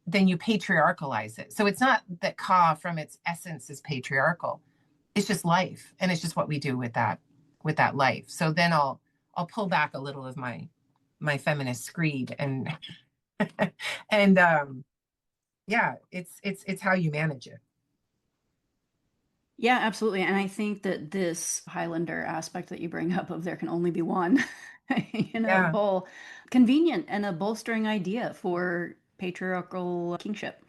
then you patriarchalize it. So it's not that Ka from its essence is patriarchal. It's just life. And it's just what we do with that life. So then I'll pull back a little of my feminist screed and and yeah, it's how you manage it. Yeah, absolutely. And I think that this Highlander aspect that you bring up of there can only be one, Yeah. bull, convenient and a bolstering idea for patriarchal kingship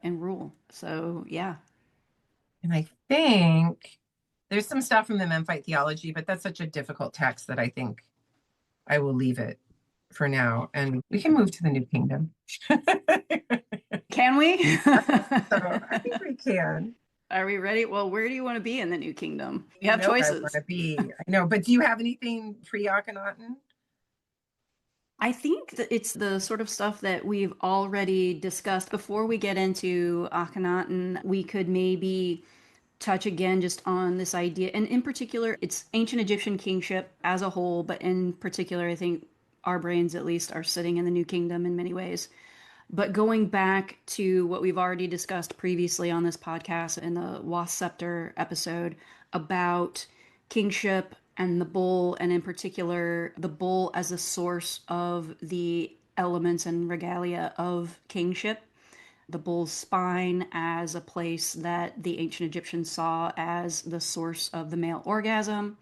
and rule. So, yeah. And I think there's some stuff from the Memphite theology, but that's such a difficult text that I think I will leave it for now, and we can move to the New Kingdom. Can we? So I think we can. Are we ready? Well, where do you want to be in the new kingdom? You You have know where I want choices. to be. I know, but do you have anything pre-Akhenaten? I think that it's the sort of stuff that we've already discussed. Before we get into Akhenaten, we could maybe touch again just on this idea. And in particular, it's ancient Egyptian kingship as a whole, but in particular, I think our brains at least are sitting in the New Kingdom in many ways. But going back to what we've already discussed previously on this podcast in the Wasp Scepter episode about kingship and the bull, and in particular, the bull as a source of the elements and regalia of kingship, the bull's spine as a place that the ancient Egyptians saw as the source of the male orgasm,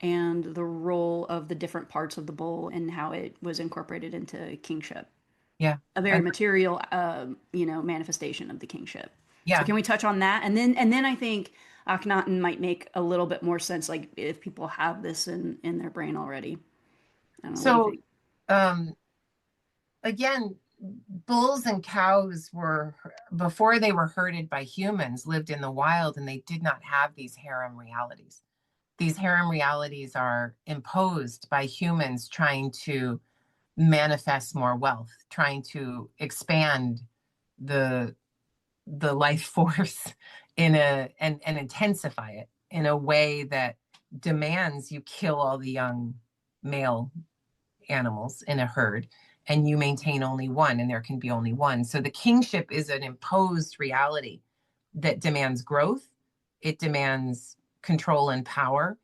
and the role of the different parts of the bull and how it was incorporated into kingship, Yeah. a very material manifestation of the kingship. So Yeah. can we touch on that, and then I think Akhenaten might make a little bit more sense, like if people have this in their brain already. I don't know, what do you So think? um again, bulls and cows were, before they were herded by humans, lived in the wild, and they did not have these harem realities. These harem realities are imposed by humans trying to manifest more wealth, trying to expand the life force in a and intensify it in a way that demands you kill all the young male animals in a herd and you maintain only one, and there can be only one. So the kingship is an imposed reality that demands growth, it demands control and power,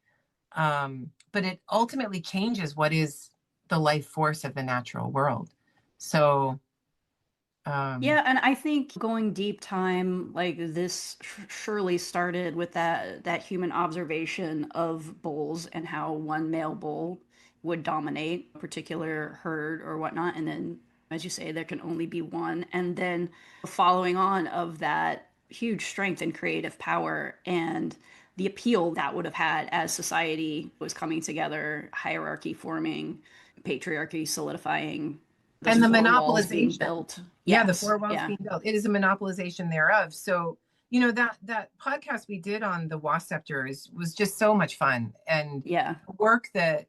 but it ultimately changes what is the life force of the natural world. So Yeah, and I think going deep time like this surely started with that human observation of bulls and how one male bull would dominate a particular herd or whatnot, and then, as you say, there can only be one, and then following on of that huge strength and creative power and the appeal that would have had as society was coming together, hierarchy forming, patriarchy solidifying, those and the four walls being monopolization. built. Yeah, the Yes. four walls Yeah. being built. It is a monopolization thereof. So, that podcast we did on the wasp scepter was just so much fun. And Yeah. the work that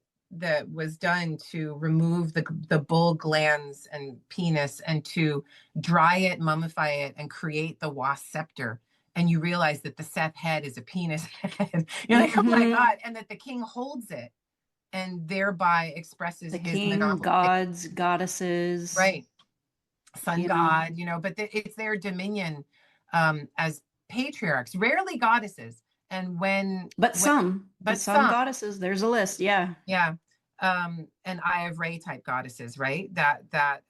was done to remove the bull glands and penis and to dry it, mummify it, and create the wasp scepter. And you realize that the Seth head is a penis head. You're like, oh my Hmm. God. And that the king holds it and thereby expresses The his king, monopoly. gods, goddesses, Right. Sun you know, god, but it's their dominion as patriarchs, rarely goddesses. And but but some some, goddesses. There's a list. Yeah. yeah, and Eye of Re type goddesses, right? That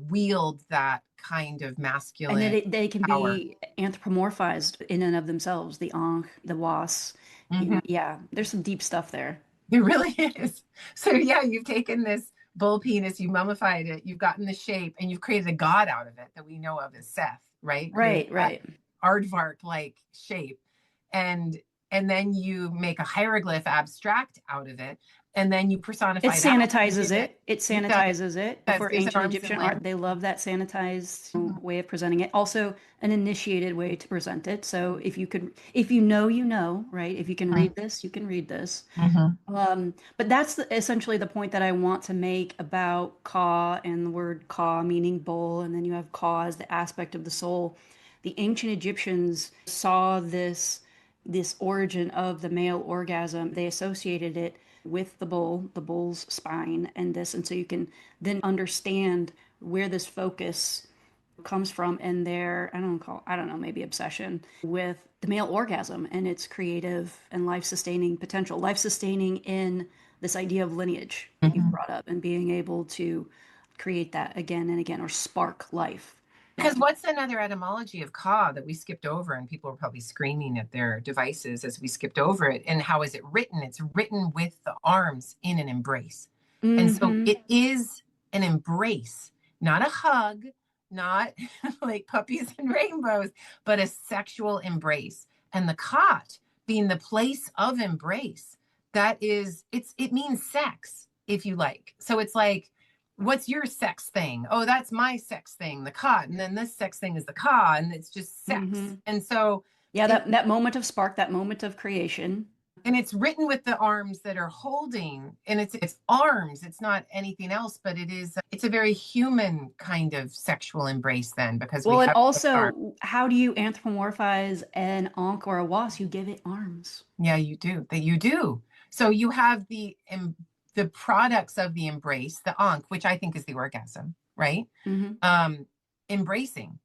wield that kind of And then masculine they can power. be anthropomorphized in and of themselves. The Ankh, the Was, Mhm. yeah, there's some deep stuff there. It really is. So yeah, you've taken this bull penis, you've mummified it, you've gotten the shape, and you've created a god out of it that we know of as Seth, right? Created Right, that right. aardvark like shape, and and then you make a hieroglyph abstract out of it, and then you It personify that and sanitizes give it. it. It It does. sanitizes it. Does Before gives it ancient arms and Egyptian art, legs. they love that sanitized Mhm. way of presenting it. Also, an initiated way to present it. So if you know, you know, right? If you can read this, you can read this. Mhm. But that's essentially the point that I want to make about Ka and the word Ka meaning bull, and then you have Ka as the aspect of the soul. The ancient Egyptians saw this origin of the male orgasm. They associated it with the bull, the bull's spine, and this, and so you can then understand where this focus comes from in their I don't know, maybe obsession with the male orgasm and its creative and life sustaining potential, life sustaining in this idea of lineage that you've Mhm. brought up and being able to create that again and again or spark life. Because what's another etymology of ka that we skipped over, and people are probably screaming at their devices as we skipped over it? And how is it written? It's written with the arms in an embrace. And so Mm-hmm. it is an embrace, not a hug, not like puppies and rainbows, but a sexual embrace. And the cot being the place of embrace, it means sex, if you like. So it's like, what's your sex thing? Oh, that's my sex thing, the cot. And then this sex thing is the ka, and it's just Mm-hmm. sex. And so Yeah, it that moment of spark, that moment of creation. and it's written with the arms that are holding, and it's arms, it's not anything else, but it's a very human kind of sexual embrace then, because we Well, and have those arms. also, how do you anthropomorphize an ankh or a wasp? You give it arms. Yeah, you do. That you do. So you have the products of the embrace, the ankh, which I think is the orgasm, right? Mm-hmm. Um, Embracing.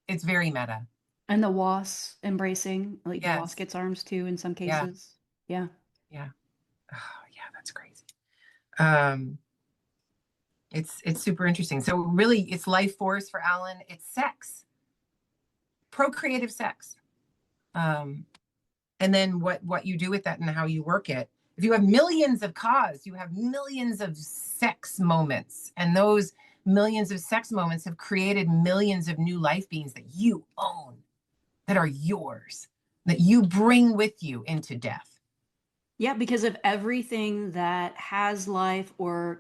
It's very meta. And the wasp embracing, like the wasp Yes. gets arms too in some Yeah. cases. Yeah. Yeah. Oh, yeah, that's crazy. Um, it's super interesting. So really, it's life force for Alan. It's sex, procreative sex. Um, and then what you do with that and how you work it. If you have millions of cause, you have millions of sex moments, and those millions of sex moments have created millions of new life beings that you own, that are yours, that you bring with you into death. Yeah, because of everything that has life or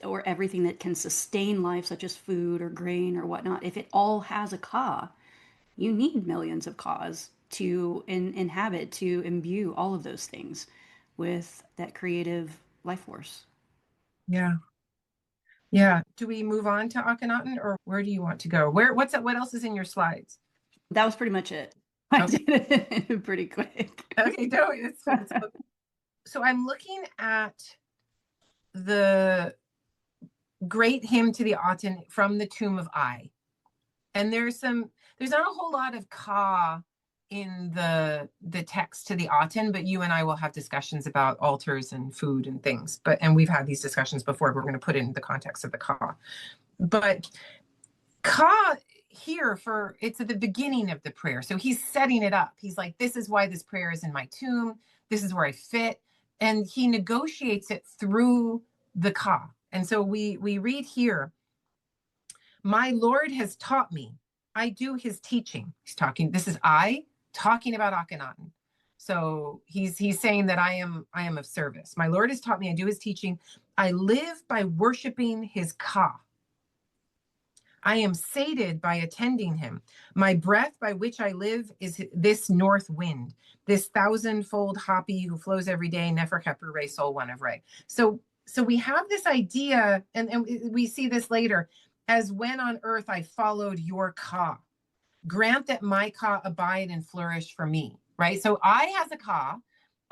or everything that can sustain life, such as food or grain or whatnot, if it all has a ka, you need millions of kas to inhabit, to imbue all of those things with that creative life force. Yeah. Yeah. Do we move on to Akhenaten or where do you want to go? What else is in your slides? That was pretty much it. I Okay. did it pretty quick. Okay, no, so I'm looking at the great hymn to the Aten from the tomb of I. And there's not a whole lot of ka in the text to the Aten, but you and I will have discussions about altars and food and things. And we've had these discussions before. We're going to put it in the context of the ka. But ka here for it's at the beginning of the prayer. So he's setting it up. He's like, this is why this prayer is in my tomb. This is where I fit. And he negotiates it through the ka. And so we read here, my Lord has taught me. I do his teaching. He's talking, this is I talking about Akhenaten. So he's saying that I am of service. My Lord has taught me, I do his teaching. I live by worshiping his ka. I am sated by attending him. My breath by which I live is this north wind, this thousandfold happy who flows every day, Nefer Keper Re, soul one of Re. So we have this idea, and we see this later, as when on earth I followed your ka. Grant that my ka abide and flourish for me, right? So I has a ka,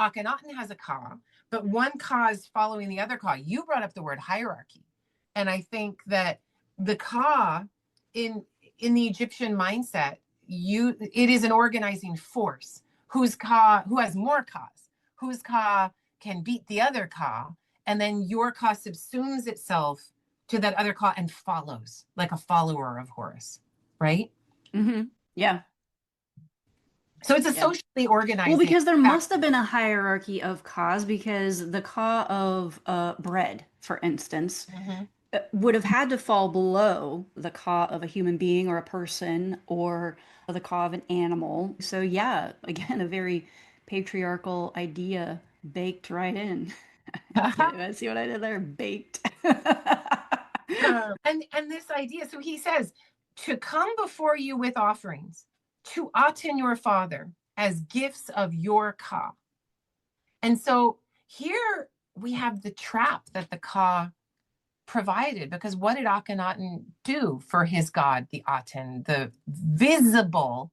Akhenaten has a ka, but one ka is following the other ka. You brought up the word hierarchy. And I think that the ka in the Egyptian mindset, it is an organizing force. Who has more kas, whose ka can beat the other ka, and then your ka subsumes itself to that other ka and follows like a follower of Horus, right? Yeah, So it's a yeah. socially Well, organizing because there must have factor. been a hierarchy of kas, because the ka of bread, for instance, Mm-hmm. would have had to fall below the ka of a human being or a person or the ka of an animal. So, yeah, again, a very patriarchal idea baked right in. I see what I did there? Baked. And this idea, so he says, to come before you with offerings, to Aten your father as gifts of your ka. And so here we have the trap that the ka provided, because what did Akhenaten do for his god, the Aten, the visible,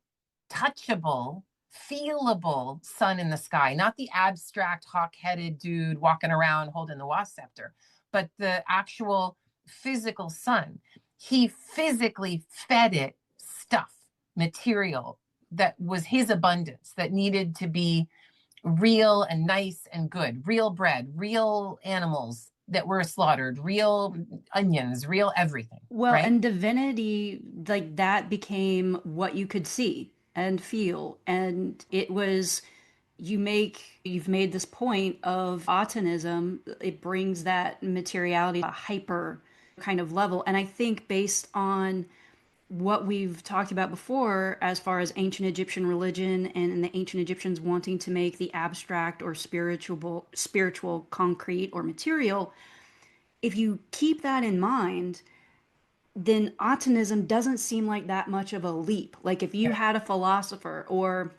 touchable, feelable sun in the sky, not the abstract hawk-headed dude walking around holding the wasp scepter, but the actual physical sun. He physically fed it stuff, material that was his abundance, that needed to be real and nice and good, real bread, real animals that were slaughtered, real onions, real everything, Well, right? and divinity, like that became what you could see and feel. And it was, you've made this point of Autonism, it brings that materiality, a hyper kind of level. And I think based on what we've talked about before, as far as ancient Egyptian religion and the ancient Egyptians wanting to make the abstract or spiritual concrete or material, if you keep that in mind, then Autonism doesn't seem like that much of a leap. Like if you had a philosopher or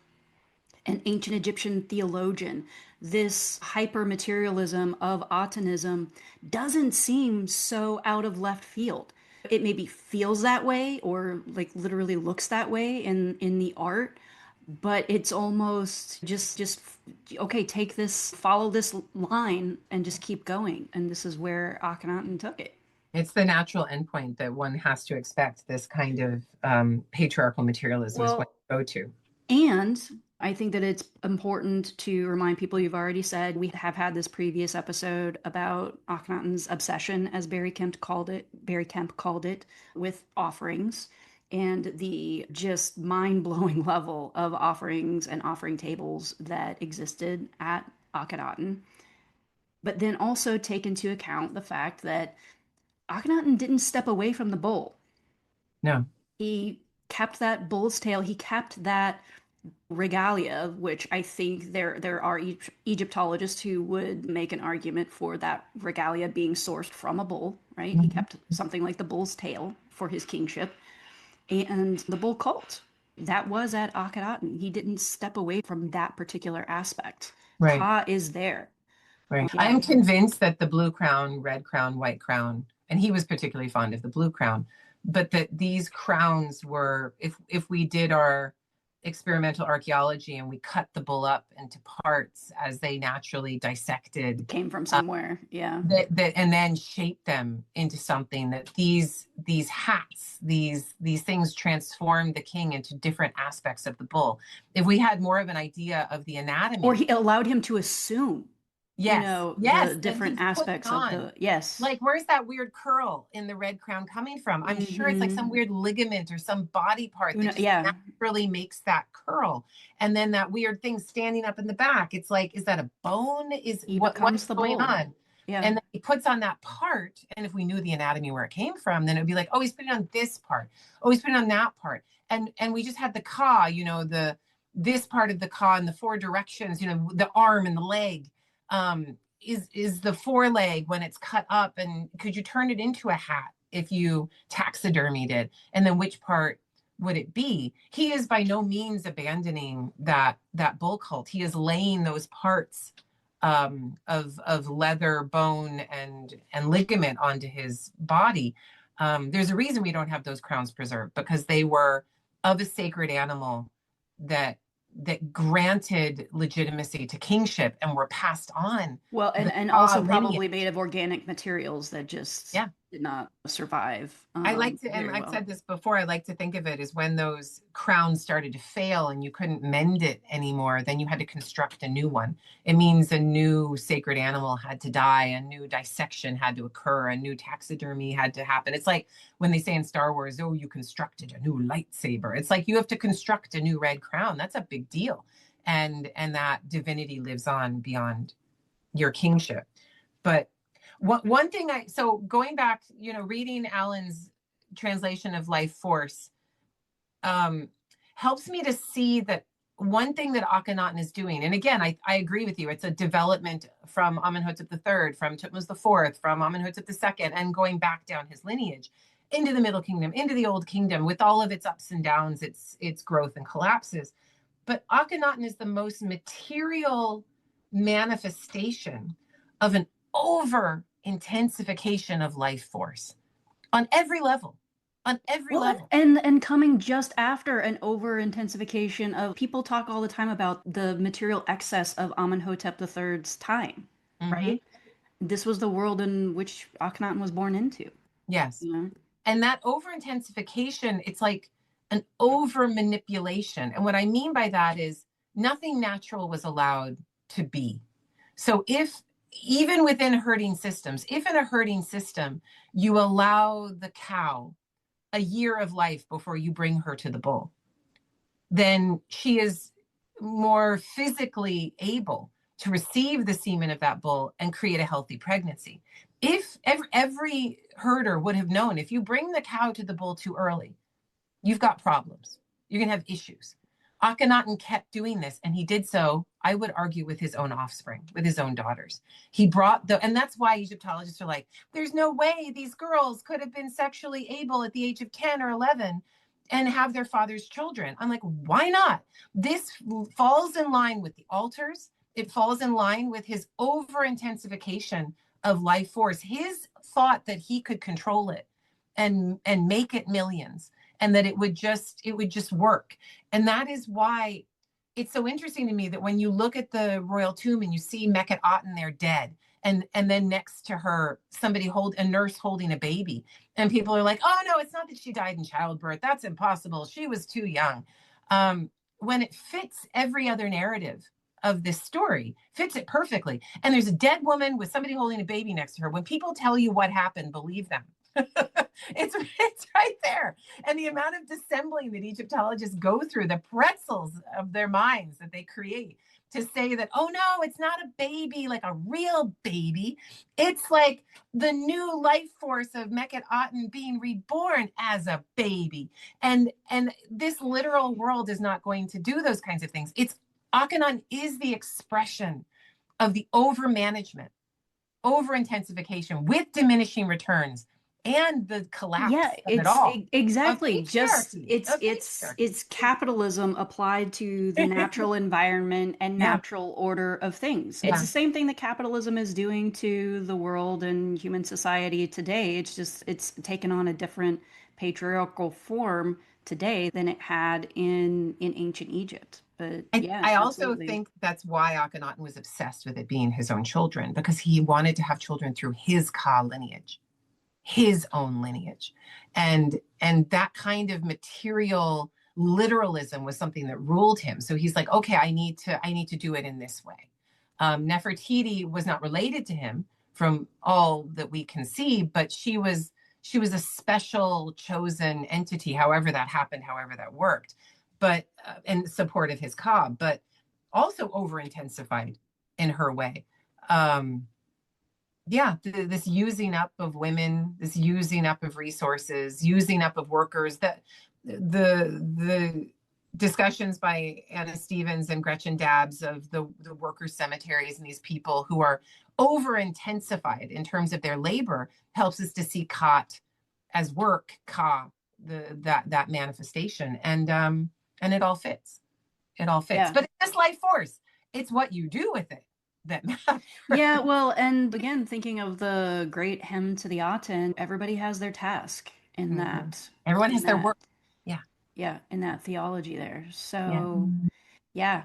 an ancient Egyptian theologian, this hyper materialism of Autonism doesn't seem so out of left field. It maybe feels that way or like literally looks that way in the art, but it's almost just okay, take this, follow this line and just keep going. And this is where Akhenaten took it. It's the natural endpoint that one has to expect. This kind of patriarchal materialism is what Well, you go to. and I think that it's important to remind people, you've already said we have had this previous episode about Akhenaten's obsession, as Barry Kemp called it, with offerings and the just mind-blowing level of offerings and offering tables that existed at Akhenaten. But then also take into account the fact that Akhenaten didn't step away from the bowl. No. He kept that bull's tail. He kept that regalia, which I think there are Egyptologists who would make an argument for that regalia being sourced from a bull, right? He Mhm. kept something like the bull's tail for his kingship, and the bull cult. That was at Akenatan. He didn't step away from that particular aspect. Right. Ka is there. Right. Yeah. I'm convinced that the blue crown, red crown, white crown, and he was particularly fond of the blue crown, but that these crowns were, if we did our experimental archaeology and we cut the bull up into parts as they naturally dissected, Came from uh, somewhere. Yeah. that and then shaped them into something, that these hats, these things transformed the king into different aspects of the bull. If we had more of an idea of the Or anatomy. he allowed him to assume, Yes, the yes, that different he's putting aspects of on. the, yes. Like, where's that weird curl in the red crown coming from? I'm sure it's like Hmm. some weird ligament or some body part Who that know, just yeah. naturally makes that curl. And then that weird thing standing up in the back. It's like, is that a bone? Is He what becomes is the going bull. on? Yeah. And then he puts on that part. And if we knew the anatomy where it came from, then it'd be like, oh, he's putting on this part. Oh, he's putting on that part. And we just had the ka, the this part of the ka in the four directions, the arm and the leg. Is the foreleg when it's cut up, and could you turn it into a hat if you taxidermied it, and then which part would it be? He is by no means abandoning that bull cult. He is laying those parts of leather, bone, and ligament onto his body. There's a reason we don't have those crowns preserved, because they were of a sacred animal that granted legitimacy to kingship and were passed on Well, the and also lineage. probably made of organic materials that just Yeah. did not survive I like to, and very I've well. said this before, I like to think of it as when those crowns started to fail and you couldn't mend it anymore, then you had to construct a new one. It means a new sacred animal had to die, a new dissection had to occur, a new taxidermy had to happen. It's like when they say in Star Wars, oh, you constructed a new lightsaber. It's like you have to construct a new red crown. That's a big deal. And that divinity lives on beyond your kingship. But one thing so going back, reading Alan's translation of Life Force um, helps me to see that one thing that Akhenaten is doing, and again, I agree with you, it's a development from Amenhotep III, from Tutmos IV, from Amenhotep II, and going back down his lineage into the Middle Kingdom, into the Old Kingdom, with all of its ups and downs, its growth and collapses. But Akhenaten is the most material manifestation of an over intensification of life force on every level, on every Well, level. and coming just after an over intensification of, people talk all the time about the material excess of Amenhotep III's time, Mm-hmm. right? This was the world in which Akhenaten was born into. Yes. You know? And that over intensification, it's like an over manipulation. And what I mean by that is nothing natural was allowed to be. So if even within herding systems, if in a herding system you allow the cow a year of life before you bring her to the bull, then she is more physically able to receive the semen of that bull and create a healthy pregnancy. If every herder would have known, if you bring the cow to the bull too early, you've got problems. You're going to have issues. Akhenaten kept doing this, and he did so, I would argue, with his own offspring, with his own daughters. He brought and that's why Egyptologists are like, there's no way these girls could have been sexually able at the age of 10 or 11 and have their father's children. I'm like, why not? This falls in line with the altars. It falls in line with his over intensification of life force, his thought that he could control it and make it millions, and that it would just work. And that is why it's so interesting to me that when you look at the royal tomb and you see Aten there dead, and then next to her a nurse holding a baby, and people are like, oh no, it's not that she died in childbirth, that's impossible, she was too young. When it fits every other narrative of this story, fits it perfectly, and there's a dead woman with somebody holding a baby next to her, when people tell you what happened, believe them. It's right there. And the amount of dissembling that Egyptologists go through, the pretzels of their minds that they create to say that, oh no, it's not a baby, like a real baby. It's like the new life force of Aten being reborn as a baby. And this literal world is not going to do those kinds of things. It's Akhenaten is the expression of the over management, over intensification with diminishing returns and the collapse Yeah, of it all, of exactly just patriarchy, of patriarchy. it's capitalism applied to the natural environment and Yeah, natural order of things. It's yeah. the same thing that capitalism is doing to the world and human society today. It's just it's taken on a different patriarchal form today than it had in ancient Egypt. But yeah, I also absolutely. think that's why Akhenaten was obsessed with it being his own children, because he wanted to have children through his Ka lineage, his own lineage. And that kind of material literalism was something that ruled him. So he's like, okay, I need to do it in this way. Nefertiti was not related to him from all that we can see, but she was a special chosen entity, however that happened, however that worked, but in support of his Ka, but also over intensified in her way. Yeah, this using up of women, this using up of resources, using up of workers, that the discussions by Anna Stevens and Gretchen Dabbs of the workers' cemeteries and these people who are over intensified in terms of their labor helps us to see Khat as work, Ka, that manifestation. And it all fits. It all fits. Yeah. But it's this life force. It's what you do with it that matters. Yeah, well, and again, thinking of the great hymn to the Aten, everybody has their task in Mm-hmm. that, Everyone in has their that, work. Yeah. yeah, in that theology there. Yeah. So, yeah.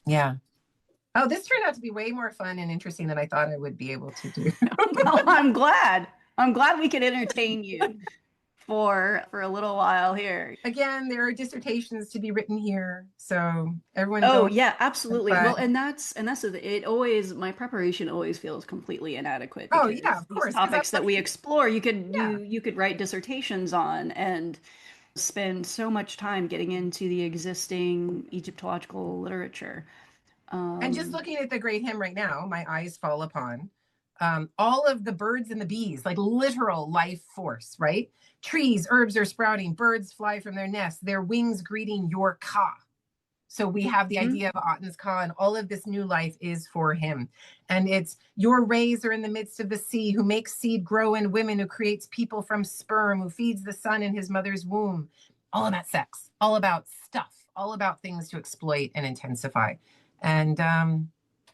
Yeah. Oh, this turned out to be way more fun and interesting than I thought I would be able to do. Well, I'm glad. I'm glad we could entertain you for a little while here. Again, there are dissertations to be written here. So everyone Oh, go. yeah, absolutely. Well, But and that's it always my preparation always feels completely inadequate oh yeah, because of these course, because I'm topics that we looking. explore, you could Yeah. you could write dissertations on and spend so much time getting into the existing Egyptological literature. And just Um, looking at the great hymn right now, my eyes fall upon all of the birds and the bees, like literal life force, right? Trees, herbs are sprouting, birds fly from their nests, their wings greeting your Ka. So we have the mhm. idea of Aten's Ka, and all of this new life is for him. And it's your rays are in the midst of the sea, who makes seed grow in women, who creates people from sperm, who feeds the son in his mother's womb. All about sex, all about stuff, all about things to exploit and intensify. And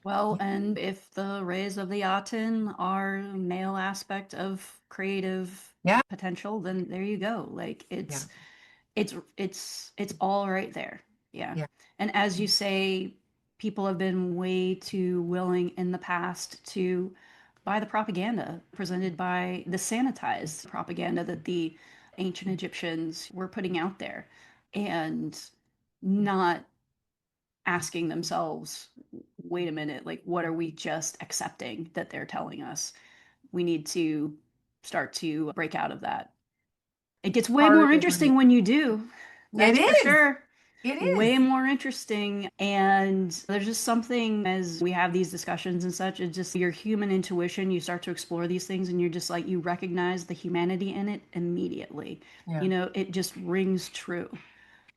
Well, and if the rays of the Aten are male aspect of creative yeah, potential, then there you go. Like yeah, it's all right there. Yeah. yeah, And as you say, people have been way too willing in the past to buy the propaganda presented by the sanitized propaganda that the ancient Egyptians were putting out there and not asking themselves, wait a minute, like what are we just accepting that they're telling us? We need to start to break out of that. It gets way more hard agree. interesting when you do. It That's for is. sure. It Way is. more interesting. And there's just something as we have these discussions and such, it's just your human intuition. You start to explore these things and you're just like, you recognize the humanity in it immediately. Yeah. You know, it just rings true.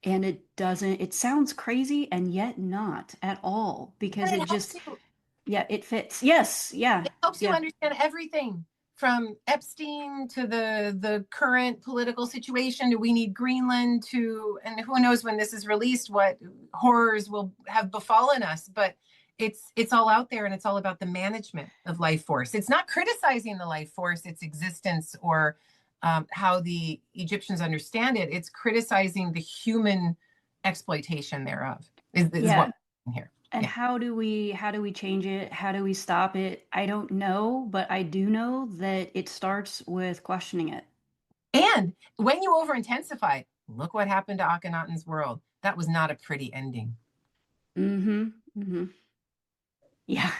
And it doesn't, it sounds crazy and yet not at all because And it it helps just, you. yeah, it fits. Yes. Yeah. It helps you Yeah. understand everything from Epstein to the current political situation. Do we need Greenland to, and who knows when this is released, what horrors will have befallen us. But it's all out there, and it's all about the management of life force. It's not criticizing the life force, its existence, or how the Egyptians understand it. It's criticizing the human exploitation thereof. Is what Yeah. we're here. And Yeah. how do we change it? How do we stop it? I don't know, but I do know that it starts with questioning it. And when you over intensify, look what happened to Akhenaten's world. That was not a pretty ending. Mm-hmm. Mm-hmm. Yeah.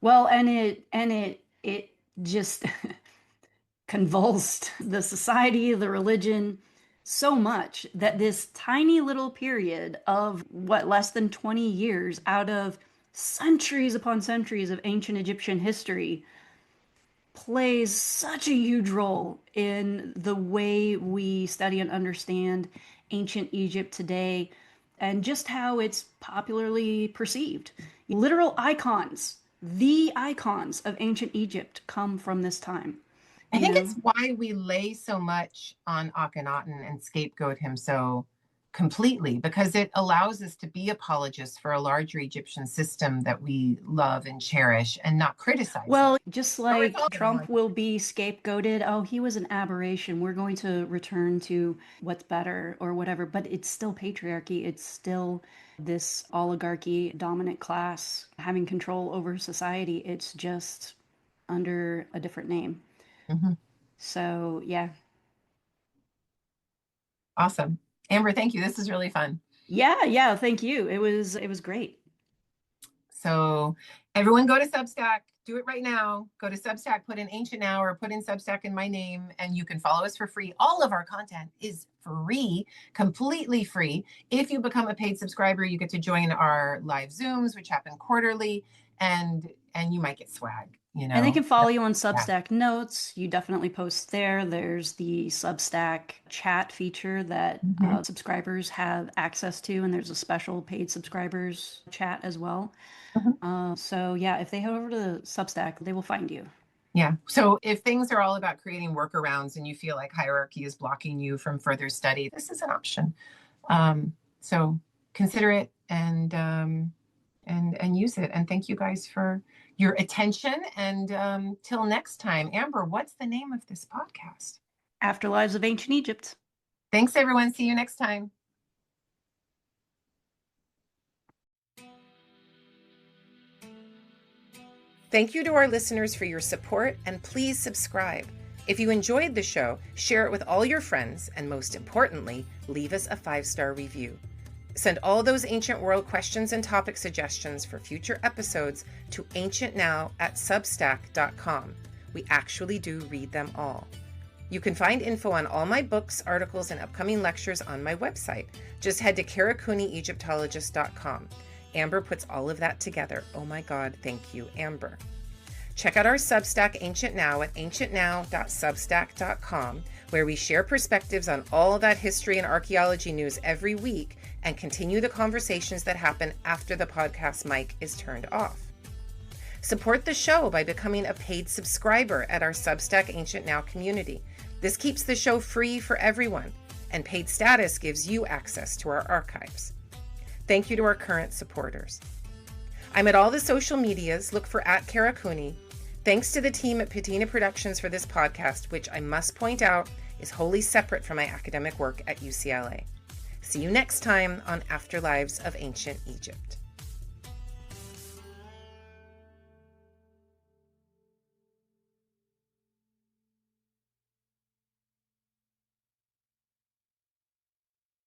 Well, and it just convulsed the society, the religion, so much that this tiny little period of what, less than 20 years out of centuries upon centuries of ancient Egyptian history plays such a huge role in the way we study and understand ancient Egypt today and just how it's popularly perceived. Literal icons, the icons of ancient Egypt come from this time. I You think know, it's why we lay so much on Akhenaten and scapegoat him so completely, because it allows us to be apologists for a larger Egyptian system that we love and cherish and not criticize it. well, just But it's like all Trump will be scapegoated, oh, he was an aberration. We're going to return to what's better or whatever. But it's still patriarchy. It's still this oligarchy, dominant class having control over society. It's just under a different name. Mhm. So, yeah. Awesome. Amber, thank you. This is really fun. Yeah, yeah, thank you. It was great. So everyone go to Substack, do it right now. Go to Substack, put in Ancient Now or put in Substack in my name, and you can follow us for free. All of our content is free, completely free. If you become a paid subscriber, you get to join our live Zooms, which happen quarterly, and you might get swag, you And they know. can follow you on Yeah. Substack Notes. You definitely post there. There's the Substack chat feature that Mhm. subscribers have access to, and there's a special paid subscribers chat as well. Mhm. So yeah, if they head over to Substack, they will find you. Yeah. So if things are all about creating workarounds and you feel like hierarchy is blocking you from further study, this is an option. So consider it and use it. And thank you guys for your attention. And till next time, Amber, what's the name of this podcast? Afterlives of Ancient Egypt. Thanks, everyone. See you next time. Thank you to our listeners for your support, and please subscribe. If you enjoyed the show, share it with all your friends, and most importantly, leave us a 5-star review. Send all those ancient world questions and topic suggestions for future episodes to ancientnow@substack.com. We actually do read them all. You can find info on all my books, articles, and upcoming lectures on my website. Just head to karakuniegyptologist.com. Amber puts all of that together. Oh my God, thank you, Amber. Check out our Substack Ancient Now at ancientnow.substack.com, where we share perspectives on all that history and archaeology news every week and continue the conversations that happen after the podcast mic is turned off. Support the show by becoming a paid subscriber at our Substack Ancient Now community. This keeps the show free for everyone, and paid status gives you access to our archives. Thank you to our current supporters. I'm at all the social medias. Look for @Karakuni. Thanks to the team at Patina Productions for this podcast, which I must point out is wholly separate from my academic work at UCLA. See you next time on Afterlives of Ancient Egypt.